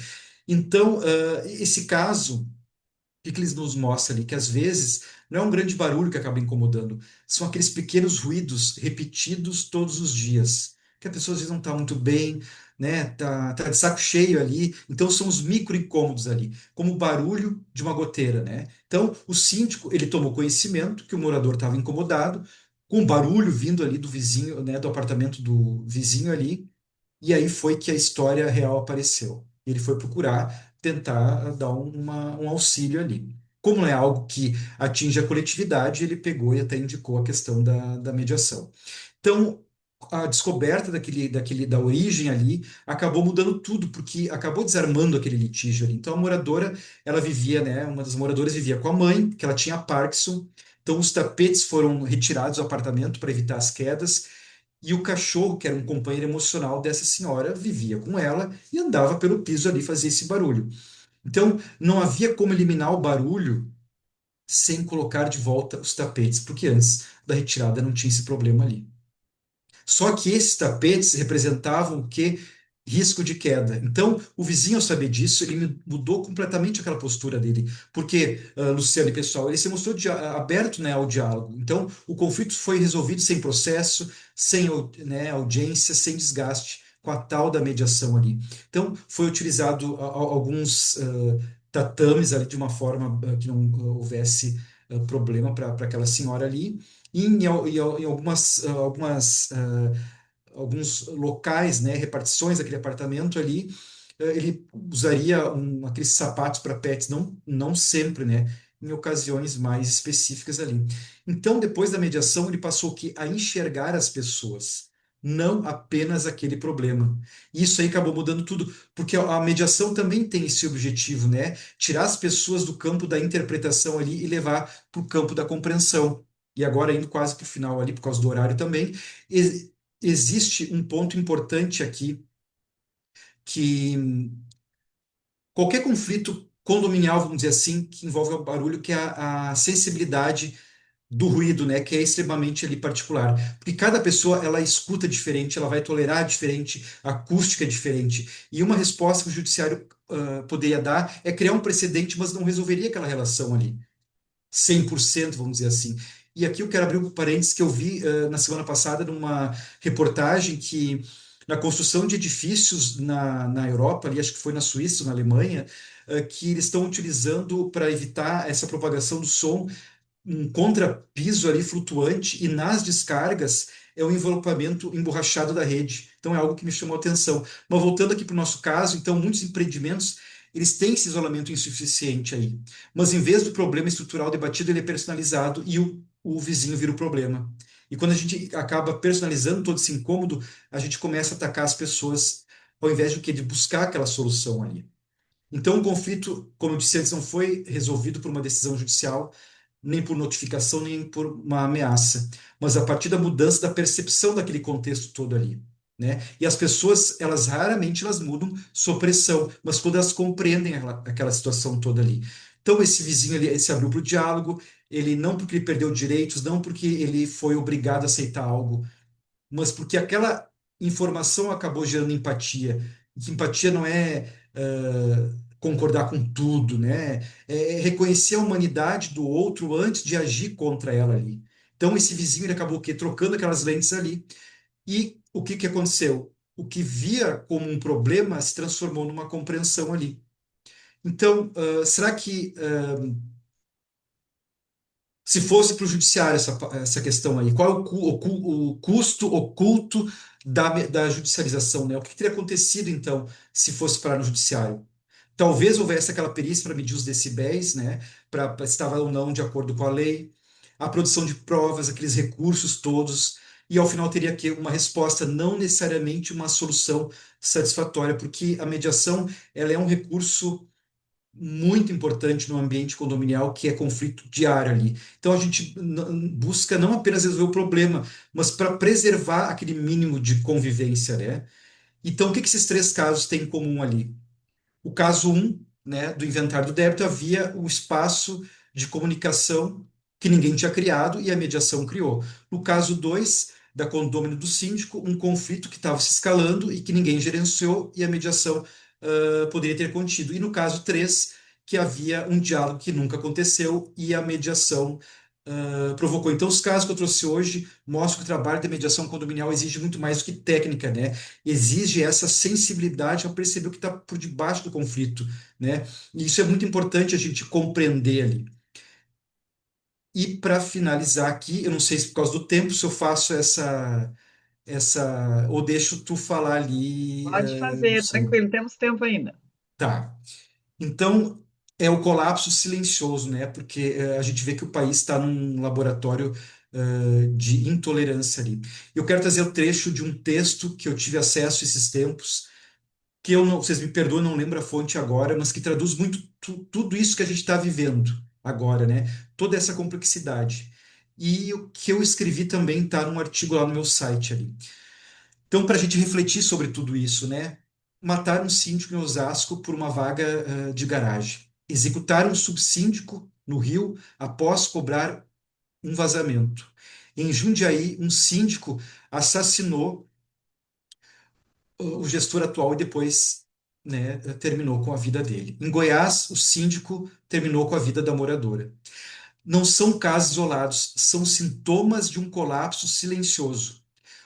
Então, esse caso, o que que eles nos mostram ali? Que às vezes não é um grande barulho que acaba incomodando, são aqueles pequenos ruídos repetidos todos os dias, que a pessoa às vezes não está muito bem, né? Tá de saco cheio ali, então são os micro incômodos ali, como o barulho de uma goteira, né? Então, o síndico, ele tomou conhecimento que o morador estava incomodado, com o barulho vindo ali do vizinho, né, do apartamento do vizinho ali, e aí foi que a história real apareceu. Ele foi procurar tentar dar um auxílio ali. Como não é algo que atinge a coletividade, ele pegou e até indicou a questão da mediação. Então, a descoberta da origem ali acabou mudando tudo, porque acabou desarmando aquele litígio ali. Então, a moradora, ela vivia, né? Uma das moradoras vivia com a mãe, que ela tinha Parkinson. Então, os tapetes foram retirados do apartamento para evitar as quedas. E o cachorro, que era um companheiro emocional dessa senhora, vivia com ela e andava pelo piso ali, fazia esse barulho. Então, não havia como eliminar o barulho sem colocar de volta os tapetes, porque antes da retirada não tinha esse problema ali. Só que esses tapetes representavam o quê? risco de queda. Então, o vizinho, ao saber disso, ele mudou completamente aquela postura dele, porque, Luciano e pessoal, ele se mostrou aberto, né, ao diálogo. Então, o conflito foi resolvido sem processo, sem, né, audiência, sem desgaste, com a tal da mediação ali. Então, foi utilizado alguns tatames ali de uma forma que não houvesse problema para aquela senhora ali. E em alguns locais, né, repartições daquele apartamento ali, ele usaria aqueles sapatos para pets, não sempre, né, em ocasiões mais específicas ali. Então, depois da mediação, ele passou a enxergar as pessoas, não apenas aquele problema. E isso aí acabou mudando tudo, porque a mediação também tem esse objetivo, né, tirar as pessoas do campo da interpretação ali e levar para o campo da compreensão. E agora, indo quase para o final ali, por causa do horário também, existe um ponto importante aqui que qualquer conflito condominial, vamos dizer assim, que envolve o barulho, que é a sensibilidade do ruído, né, que é extremamente ali particular, porque cada pessoa ela escuta diferente, ela vai tolerar diferente, a acústica é diferente, e uma resposta que o judiciário poderia dar é criar um precedente, mas não resolveria aquela relação ali. 100%, vamos dizer assim. E aqui eu quero abrir um parênteses que eu vi na semana passada numa reportagem que na construção de edifícios na Europa, ali acho que foi na Suíça, ou na Alemanha, que eles estão utilizando para evitar essa propagação do som um contrapiso ali flutuante e nas descargas é o envelopamento emborrachado da rede. Então é algo que me chamou a atenção. Mas voltando aqui para o nosso caso, então muitos empreendimentos eles têm esse isolamento insuficiente aí. Mas em vez do problema estrutural debatido, ele é personalizado e o vizinho vira o problema. E quando a gente acaba personalizando todo esse incômodo, a gente começa a atacar as pessoas ao invés de o quê? De buscar aquela solução ali. Então, o conflito, como eu disse antes, não foi resolvido por uma decisão judicial, nem por notificação, nem por uma ameaça, mas a partir da mudança da percepção daquele contexto todo ali, né? E as pessoas, elas raramente elas mudam sob pressão, mas quando elas compreendem aquela situação toda ali. Então, esse vizinho ali, ele se abriu para o diálogo, ele não porque ele perdeu direitos, não porque ele foi obrigado a aceitar algo, mas porque aquela informação acabou gerando empatia. E que empatia não é concordar com tudo, né? É reconhecer a humanidade do outro antes de agir contra ela ali. Então, esse vizinho ele acabou o quê? Trocando aquelas lentes ali. E o que que aconteceu? O que via como um problema se transformou numa compreensão ali. Então, será que se fosse para o judiciário essa questão aí, qual é o custo oculto da judicialização, né? O que teria acontecido, então, se fosse parar no judiciário? Talvez houvesse aquela perícia para medir os decibéis, né? Para se estava ou não de acordo com a lei, a produção de provas, aqueles recursos todos, e ao final teria que uma resposta, não necessariamente uma solução satisfatória, porque a mediação ela é um recurso muito importante no ambiente condominial, que é conflito diário ali. Então a gente busca não apenas resolver o problema, mas para preservar aquele mínimo de convivência, né? Então o que que esses três casos têm em comum ali? O caso um, né, do inventário do débito, havia o espaço de comunicação que ninguém tinha criado e a mediação criou. No caso 2, da condômino do síndico, um conflito que estava se escalando e que ninguém gerenciou e a mediação poderia ter contido. E no caso 3, que havia um diálogo que nunca aconteceu e a mediação provocou. Então, os casos que eu trouxe hoje mostram que o trabalho de mediação condominial exige muito mais do que técnica, né? Exige essa sensibilidade para perceber o que está por debaixo do conflito, né? E isso é muito importante a gente compreender ali. E para finalizar aqui, eu não sei se por causa do tempo, se eu faço ou deixo tu falar ali,
Pode fazer,
Luciano.
tranquilo, temos tempo ainda.
Tá. Então, é o colapso silencioso, né? Porque a gente vê que o país está num laboratório de intolerância ali. Eu quero trazer o trecho de um texto que eu tive acesso esses tempos, que eu não, vocês me perdoem, não lembro a fonte agora, mas que traduz muito tudo isso que a gente está vivendo agora, né? Toda essa complexidade. E o que eu escrevi também está num artigo lá no meu site ali. Então, para a gente refletir sobre tudo isso, né? Mataram um síndico em Osasco por uma vaga de garagem. Executaram um subsíndico no Rio após cobrar um vazamento. Em Jundiaí, um síndico assassinou o gestor atual e depois, né, terminou com a vida dele. Em Goiás, o síndico terminou com a vida da moradora. Não são casos isolados, são sintomas de um colapso silencioso.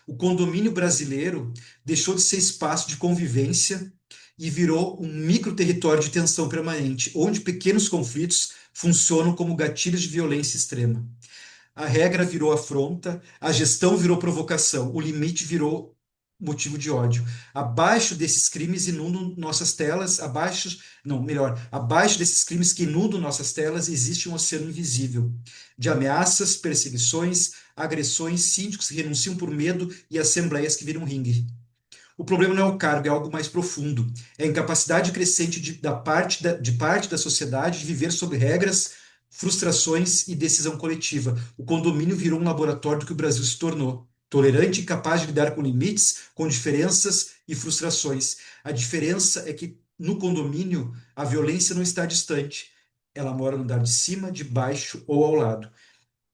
O condomínio brasileiro deixou de ser espaço de convivência e virou um micro-território de tensão permanente, onde pequenos conflitos funcionam como gatilhos de violência extrema. A regra virou afronta, a gestão virou provocação, o limite virou motivo de ódio. Abaixo desses crimes inundam nossas telas, não, melhor, abaixo desses crimes que inundam nossas telas existe um oceano invisível de ameaças, perseguições, agressões, síndicos que renunciam por medo e assembleias que viram ringue. O problema não é o cargo, é algo mais profundo. É a incapacidade crescente de parte da sociedade de viver sob regras, frustrações e decisão coletiva. O condomínio virou um laboratório do que o Brasil se tornou. Tolerante e capaz de lidar com limites, com diferenças e frustrações. A diferença é que no condomínio a violência não está distante. Ela mora no andar de cima, de baixo ou ao lado.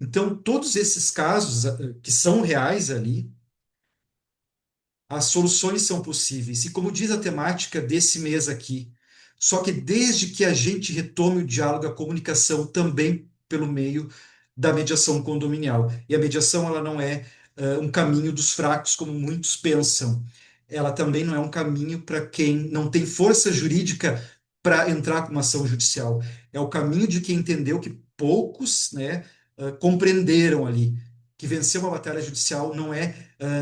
Então, todos esses casos que são reais ali, as soluções são possíveis. E como diz a temática desse mês aqui, só que desde que a gente retome o diálogo, a comunicação também pelo meio da mediação condominial. E a mediação ela não é um caminho dos fracos, como muitos pensam. Ela também não é um caminho para quem não tem força jurídica para entrar com uma ação judicial. É o caminho de quem entendeu que poucos, né, compreenderam ali que vencer uma batalha judicial não é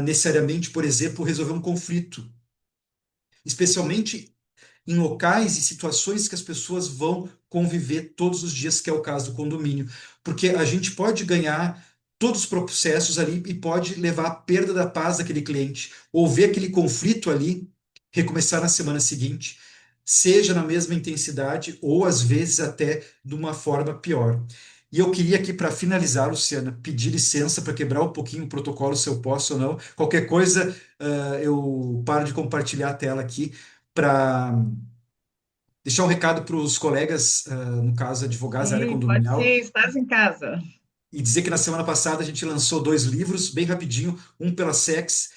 necessariamente, por exemplo, resolver um conflito, especialmente em locais e situações que as pessoas vão conviver todos os dias, que é o caso do condomínio, porque a gente pode ganhar todos os processos ali e pode levar à perda da paz daquele cliente, ou ver aquele conflito ali recomeçar na semana seguinte, seja na mesma intensidade ou às vezes até de uma forma pior. E eu queria aqui, para finalizar, Luciana, pedir licença para quebrar um pouquinho o protocolo, se eu posso ou não. Qualquer coisa, eu paro de compartilhar a tela aqui para deixar um recado para os colegas, no caso, advogados da área
Sim, pode
condominial,
sim, estás em casa.
e dizer que na semana passada a gente lançou dois livros, bem rapidinho, um pela SEX,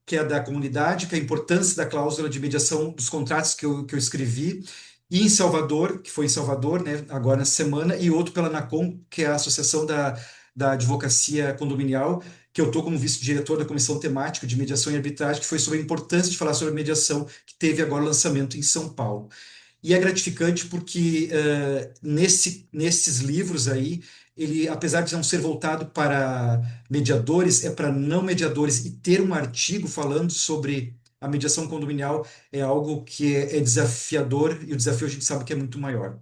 que é da comunidade, que é a importância da cláusula de mediação dos contratos que eu escrevi, e em Salvador, que foi em Salvador, né, agora na semana, e outro pela NACOM, que é a Associação da Advocacia Condominial, que eu estou como vice-diretor da Comissão Temática de Mediação e Arbitragem, que foi sobre a importância de falar sobre a mediação, que teve agora o lançamento em São Paulo. E é gratificante porque nesses livros aí, ele, apesar de não ser voltado para mediadores, é para não mediadores, e ter um artigo falando sobre a mediação condominial é algo que é desafiador, e o desafio a gente sabe que é muito maior.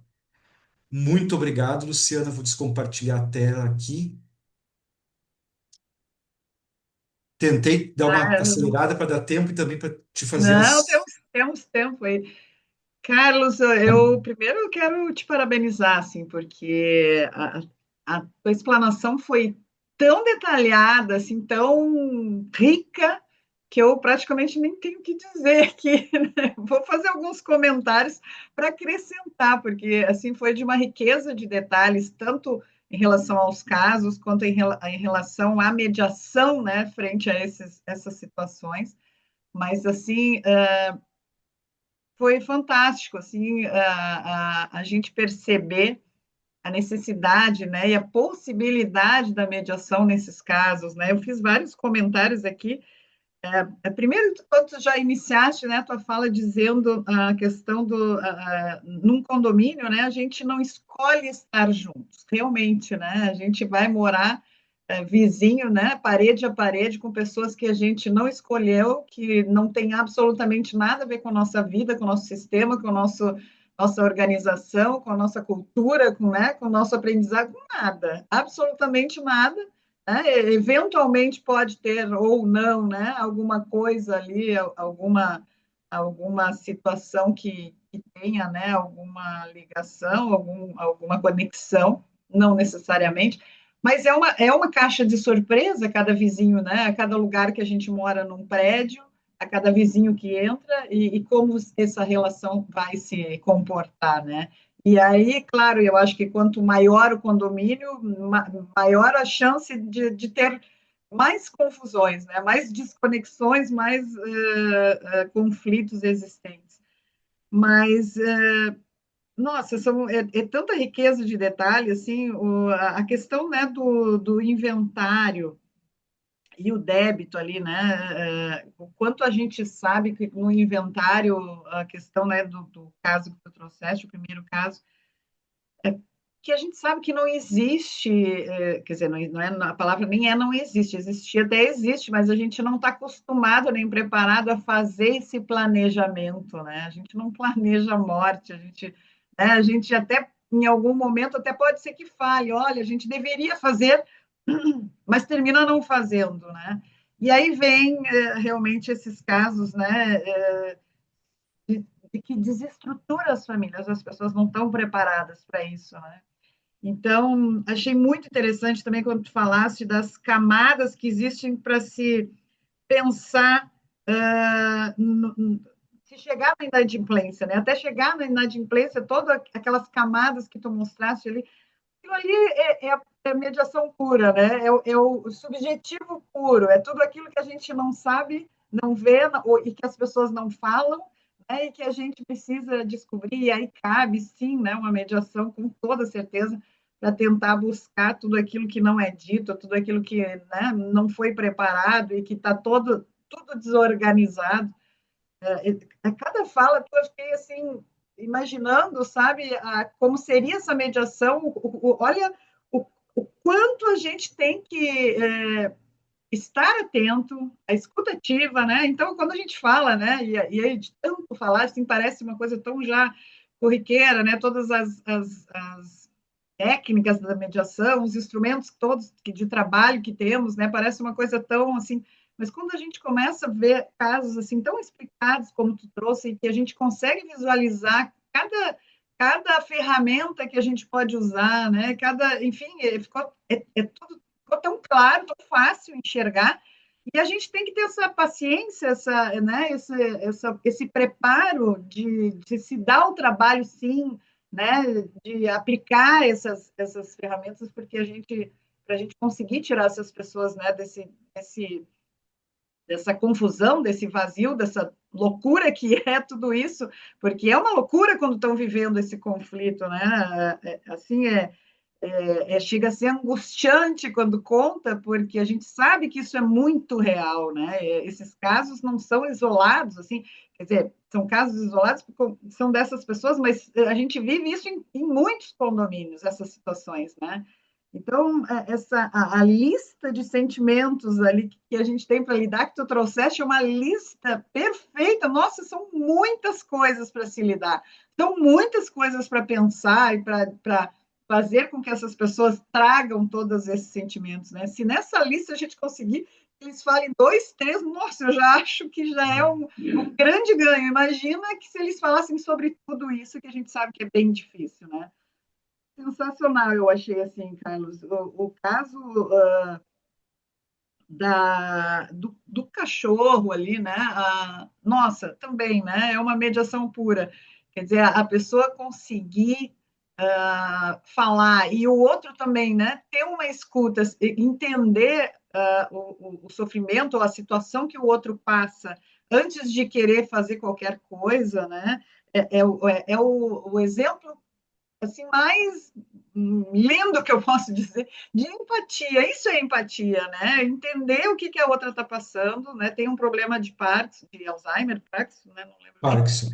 Muito obrigado, Luciana. Vou descompartilhar a tela aqui. Tentei dar uma
Ah,
acelerada para dar tempo e também para te fazer
não,
as.
temos tempo aí. Carlos, eu primeiro quero te parabenizar, assim, porque a tua explanação foi tão detalhada, assim, tão rica, que eu praticamente nem tenho o que dizer aqui, né? Vou fazer alguns comentários para acrescentar, porque, assim, foi de uma riqueza de detalhes, tanto em relação aos casos, quanto em relação à mediação, né, frente a essas situações. Mas, assim, foi fantástico, assim, a gente perceber a necessidade, né, e a possibilidade da mediação nesses casos, né? Eu fiz vários comentários aqui. Primeiro, quando tu já iniciaste, né, a tua fala dizendo a questão num condomínio, né, a gente não escolhe estar juntos, realmente, né? A gente vai morar vizinho, né, parede a parede, com pessoas que a gente não escolheu, que não tem absolutamente nada a ver com a nossa vida, com o nosso sistema, com nossa organização, com a nossa cultura, com o nosso aprendizado, com nada, absolutamente nada, né? Eventualmente pode ter ou não, né, alguma coisa ali, alguma situação que tenha, né, alguma ligação, alguma conexão, não necessariamente, mas é uma caixa de surpresa cada vizinho, né? A cada lugar que a gente mora num prédio, a cada vizinho que entra e como essa relação vai se comportar, né? E aí, claro, eu acho que quanto maior o condomínio, maior a chance de ter mais confusões, né? Mais desconexões, mais conflitos existentes. Mas, nossa, é tanta riqueza de detalhe, assim, a questão, né, do inventário e o débito ali, né? O quanto a gente sabe que no inventário, a questão, né, do caso que tu trouxeste, o primeiro caso, que a gente sabe que não existe, quer dizer, não é, a palavra nem é não existe, existir até existe, mas a gente não está acostumado nem preparado a fazer esse planejamento, né? A gente não planeja a morte, a gente até, em algum momento, até pode ser que falhe, olha, a gente deveria fazer, mas termina não fazendo, né? E aí vem realmente esses casos, né, de que desestrutura as famílias, as pessoas não estão preparadas para isso, né? Então, achei muito interessante também quando tu falaste das camadas que existem para se pensar se chegar na inadimplência, né? Até chegar na inadimplência, todas aquelas camadas que tu mostraste ali, aquilo ali é mediação pura, né? É o subjetivo puro, é tudo aquilo que a gente não sabe, não vê, e que as pessoas não falam, né? E que a gente precisa descobrir, e aí cabe sim, né? Uma mediação com toda certeza para tentar buscar tudo aquilo que não é dito, tudo aquilo que, né, não foi preparado e que está tudo desorganizado. A cada fala, eu fiquei assim, imaginando, sabe, como seria essa mediação, olha o quanto a gente tem que estar atento, a escutativa, né? Então, quando a gente fala, né, e aí de tanto falar, assim, parece uma coisa tão já corriqueira, né? Todas as técnicas da mediação, os instrumentos todos de trabalho que temos, né? Parece uma coisa tão assim, mas quando a gente começa a ver casos assim tão explicados como tu trouxe, e que a gente consegue visualizar cada ferramenta que a gente pode usar, né? Enfim, ficou tão claro, tão fácil enxergar. E a gente tem que ter essa paciência, né, esse preparo de se dar o trabalho, sim, né, de aplicar essas ferramentas, porque para a gente conseguir tirar essas pessoas, né, dessa confusão, desse vazio, dessa loucura que é tudo isso, porque é uma loucura quando estão vivendo esse conflito, né? Assim, chega a ser angustiante quando conta, porque a gente sabe que isso é muito real, né? Esses casos não são isolados, assim, quer dizer, são casos isolados porque são dessas pessoas, mas a gente vive isso em muitos condomínios, essas situações, né? Então, a lista de sentimentos ali que a gente tem para lidar, que tu trouxeste, é uma lista perfeita. Nossa, são muitas coisas para se lidar, são muitas coisas para pensar e para fazer com que essas pessoas tragam todos esses sentimentos, né? Se nessa lista a gente conseguir que eles falem dois, três, nossa, eu já acho que já é um grande ganho. Imagina que se eles falassem sobre tudo isso, que a gente sabe que é bem difícil, né? Sensacional, eu achei assim, Carlos. O caso do cachorro ali, né? Nossa, também, né? É uma mediação pura. Quer dizer, a pessoa conseguir falar e o outro também, né? Ter uma escuta, entender o sofrimento ou a situação que o outro passa antes de querer fazer qualquer coisa, né? O exemplo assim mais lindo que eu posso dizer de empatia. Isso é empatia, né? Entender o que a outra está passando, né? Tem um problema de Parkinson, de Alzheimer, Parkinson, né? Não lembro bem.
Parkinson.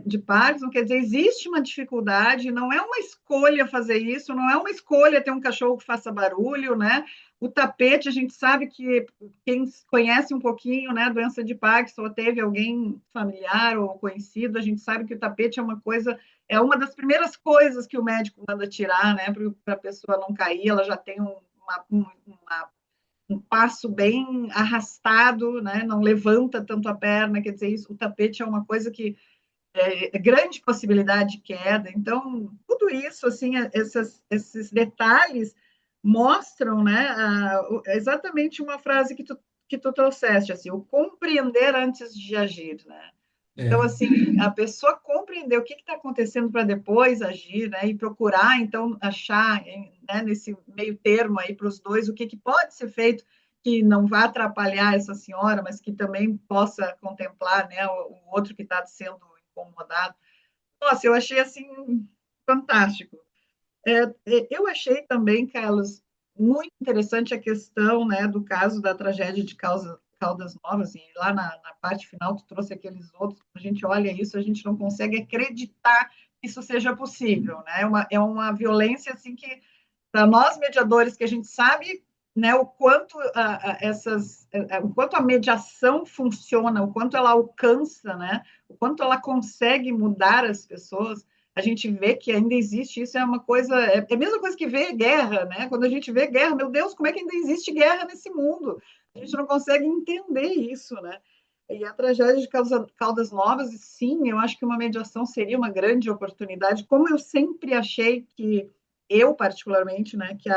De Parkinson, quer dizer, existe uma dificuldade, não é uma escolha fazer isso, não é uma escolha ter um cachorro que faça barulho, né? O tapete, a gente sabe que quem conhece um pouquinho, né, a doença de Parkinson, ou teve alguém familiar ou conhecido, a gente sabe que o tapete é uma coisa, é uma das primeiras coisas que o médico manda tirar, né, para a pessoa não cair, ela já tem um passo bem arrastado, né, não levanta tanto a perna, quer dizer, isso, o tapete é uma coisa que grande possibilidade de queda. Então, tudo isso, assim, esses detalhes mostram, né, exatamente uma frase que tu trouxeste, assim, o compreender antes de agir, né? Então,
É.
assim, a pessoa compreender o que está acontecendo para depois agir, né, e procurar, então, achar, né, nesse meio termo aí para os dois, o que pode ser feito que não vá atrapalhar essa senhora, mas que também possa contemplar, né, o outro que está sendo incomodado. Nossa, eu achei assim fantástico. Eu achei também, Carlos, muito interessante a questão, né, do caso da tragédia de Caldas Novas, e lá na parte final tu trouxe aqueles outros, a gente olha isso, a gente não consegue acreditar que isso seja possível, né? É uma violência assim que para nós mediadores que a gente sabe, né, o quanto o quanto a mediação funciona, o quanto ela alcança, né, o quanto ela consegue mudar as pessoas, a gente vê que ainda existe isso, é uma coisa, é a mesma coisa que ver guerra, né? Quando a gente vê guerra, meu Deus, como é que ainda existe guerra nesse mundo? A gente não consegue entender isso, né? E a tragédia de Caldas Novas, sim, eu acho que uma mediação seria uma grande oportunidade, como eu sempre achei que eu, particularmente, né, que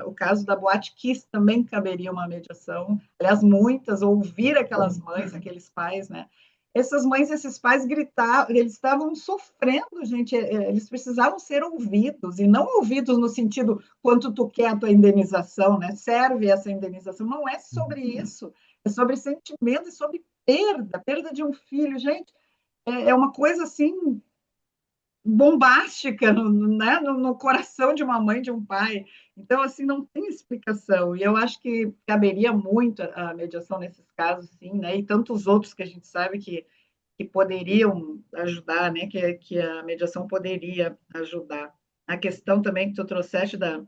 o caso da Boate Kiss também caberia uma mediação. Aliás, muitas, ouvir aquelas mães, aqueles pais, né? Essas mães, esses pais gritavam, eles estavam sofrendo, gente, eles precisavam ser ouvidos, e não ouvidos no sentido quanto tu quer a tua indenização, né? Serve essa indenização. Não é sobre isso, é sobre sentimento, é sobre perda de um filho, gente. É uma coisa assim bombástica né, no coração de uma mãe, de um pai. Então, assim, não tem explicação. E eu acho que caberia muito a mediação nesses casos, sim, né? E tantos outros que a gente sabe que poderiam ajudar, né? Que a mediação poderia ajudar. A questão também que tu trouxeste da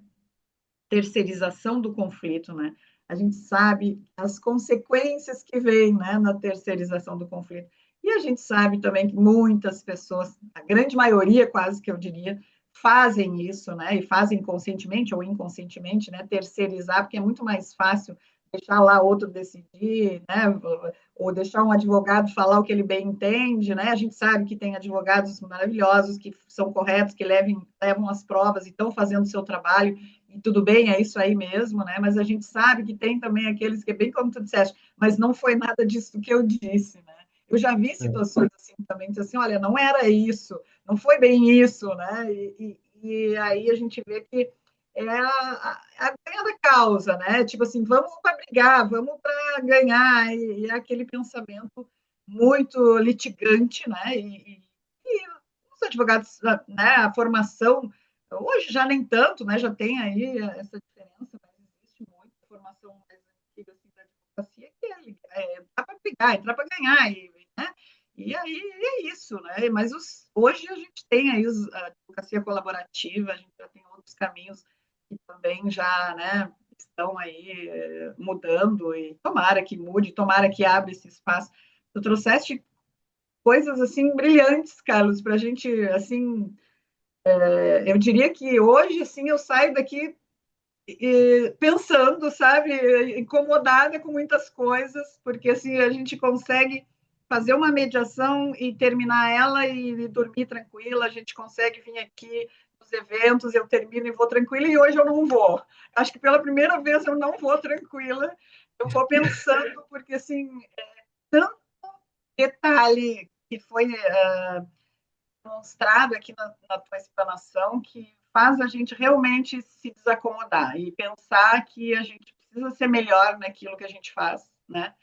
terceirização do conflito, né? A gente sabe as consequências que vêm, né, na terceirização do conflito. E a gente sabe também que muitas pessoas, a grande maioria, quase que eu diria, fazem isso, né? E fazem conscientemente ou inconscientemente, né? Terceirizar, porque é muito mais fácil deixar lá outro decidir, né? Ou deixar um advogado falar o que ele bem entende, né? A gente sabe que tem advogados maravilhosos que são corretos, que levam as provas e estão fazendo o seu trabalho, e tudo bem, é isso aí mesmo, né? Mas a gente sabe que tem também aqueles que, bem como tu disseste, mas não foi nada disso que eu disse, né? Eu já vi situações assim também, assim, olha, não era isso, não foi bem isso, né? E aí a gente vê que é a ganha da causa, né? Tipo assim, vamos para brigar, vamos para ganhar, e é aquele pensamento muito litigante, né? E os advogados, né, a formação, hoje já nem tanto, né? Já tem aí essa diferença, mas existe muita formação mais antiga assim, da advocacia que entrar para brigar, entrar para ganhar, né? E aí é isso, né? Mas hoje a gente tem aí a advocacia colaborativa, a gente já tem outros caminhos que também já, né, estão aí mudando, e tomara que mude, tomara que abra esse espaço. Tu trouxeste coisas assim brilhantes, Carlos, para a gente, assim, eu diria que hoje, assim, eu saio daqui pensando, sabe, incomodada com muitas coisas, porque assim a gente consegue fazer uma mediação e terminar ela e dormir tranquila, a gente consegue vir aqui nos eventos, eu termino e vou tranquila, e hoje eu não vou. Acho que pela primeira vez eu não vou tranquila, eu vou pensando, porque assim, tanto detalhe que foi demonstrado aqui na tua explanação que faz a gente realmente se desacomodar e pensar que a gente precisa ser melhor naquilo que a gente faz, né?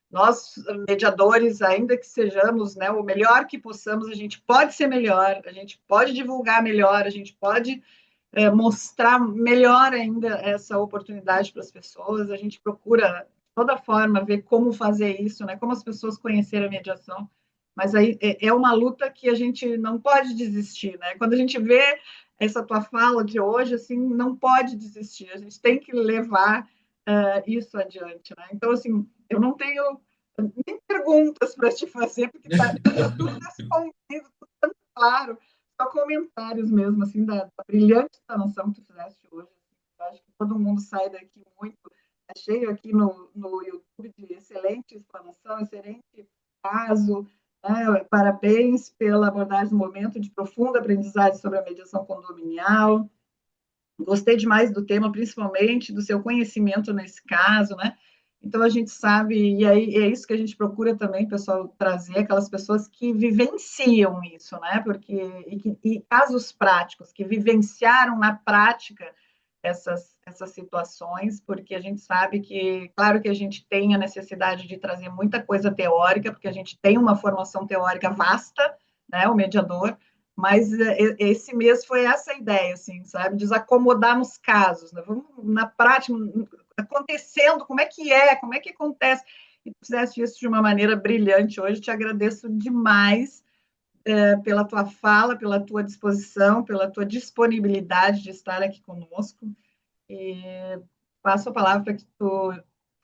Nós, mediadores, ainda que sejamos, né, o melhor que possamos, a gente pode ser melhor, a gente pode divulgar melhor, a gente pode mostrar melhor ainda essa oportunidade para as pessoas, a gente procura, de toda forma, ver como fazer isso, né, como as pessoas conhecerem a mediação, mas aí é uma luta que a gente não pode desistir, né? Quando a gente vê essa tua fala de hoje, assim, não pode desistir, a gente tem que levar isso adiante, né? Então, assim, eu não tenho nem perguntas para te fazer, porque tá tudo respondido, tudo tão claro, só comentários mesmo, assim, da brilhante explanação que tu fizeste hoje. Eu acho que todo mundo sai daqui muito, cheio aqui no YouTube de excelente explanação, excelente caso, né? Parabéns pela abordagem do momento de profunda aprendizagem sobre a mediação condominial. Gostei demais do tema, principalmente do seu conhecimento nesse caso, né? Então a gente sabe, e aí é isso que a gente procura também, pessoal, trazer aquelas pessoas que vivenciam isso, né? Porque e casos práticos que vivenciaram na prática essas situações, porque a gente sabe que, claro que a gente tem a necessidade de trazer muita coisa teórica, porque a gente tem uma formação teórica vasta, né, o mediador, mas esse mês foi essa ideia, assim, sabe, desacomodar nos casos, né? Vamos na prática, acontecendo, como é que acontece, e tu fizeste isso de uma maneira brilhante hoje, te agradeço demais pela tua fala, pela tua disposição, pela tua disponibilidade de estar aqui conosco. E passo a palavra para que tu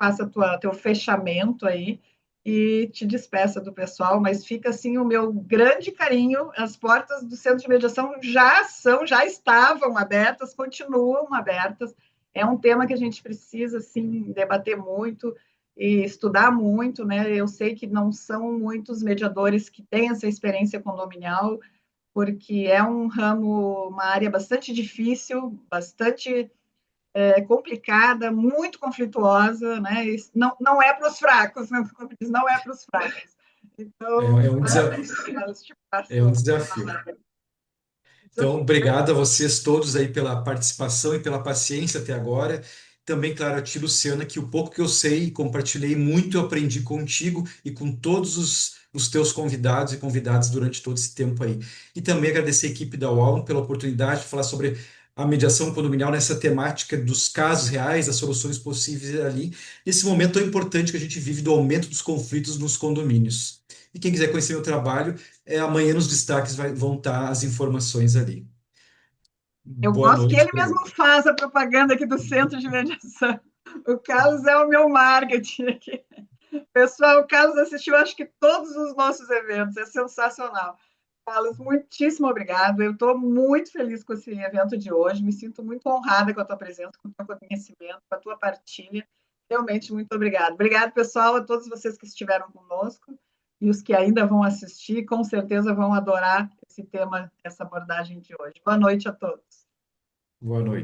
faça teu fechamento aí e te despeça do pessoal, mas fica assim o meu grande carinho. As portas do Centro de Mediação já estavam abertas, continuam abertas. É um tema que a gente precisa assim debater muito e estudar muito, né? Eu sei que não são muitos mediadores que têm essa experiência condominial, porque é um ramo, uma área bastante difícil, bastante complicada, muito conflituosa, né? Isso não é para os fracos, né? Como diz, não é para os fracos.
É,
Então,
é um
parabéns, te
é um
passo a
desafio.
palavra.
Então,
Desafio.
obrigado a vocês todos aí pela participação e pela paciência até agora. Também, claro, a ti, Luciana, que o pouco que eu sei e compartilhei muito, eu aprendi contigo e com todos os teus convidados e convidadas durante todo esse tempo aí. E também agradecer a equipe da UAL pela oportunidade de falar sobre a mediação condominial nessa temática dos casos reais, das soluções possíveis ali, nesse momento tão importante que a gente vive do aumento dos conflitos nos condomínios. E quem quiser conhecer meu trabalho, amanhã nos destaques vão estar as informações ali.
Eu
Boa
gosto que
noite
ele
para
mesmo faz a propaganda aqui do Centro de Mediação. O Carlos é o meu marketing aqui. Pessoal, o Carlos assistiu, acho que todos os nossos eventos, é sensacional. Carlos, muitíssimo obrigado. Eu estou muito feliz com esse evento de hoje, me sinto muito honrada com a tua presença, com o teu conhecimento, com a tua partilha. Realmente, muito obrigado. Obrigado, pessoal, a todos vocês que estiveram conosco e os que ainda vão assistir, com certeza vão adorar esse tema, essa abordagem de hoje. Boa noite a todos.
Boa noite.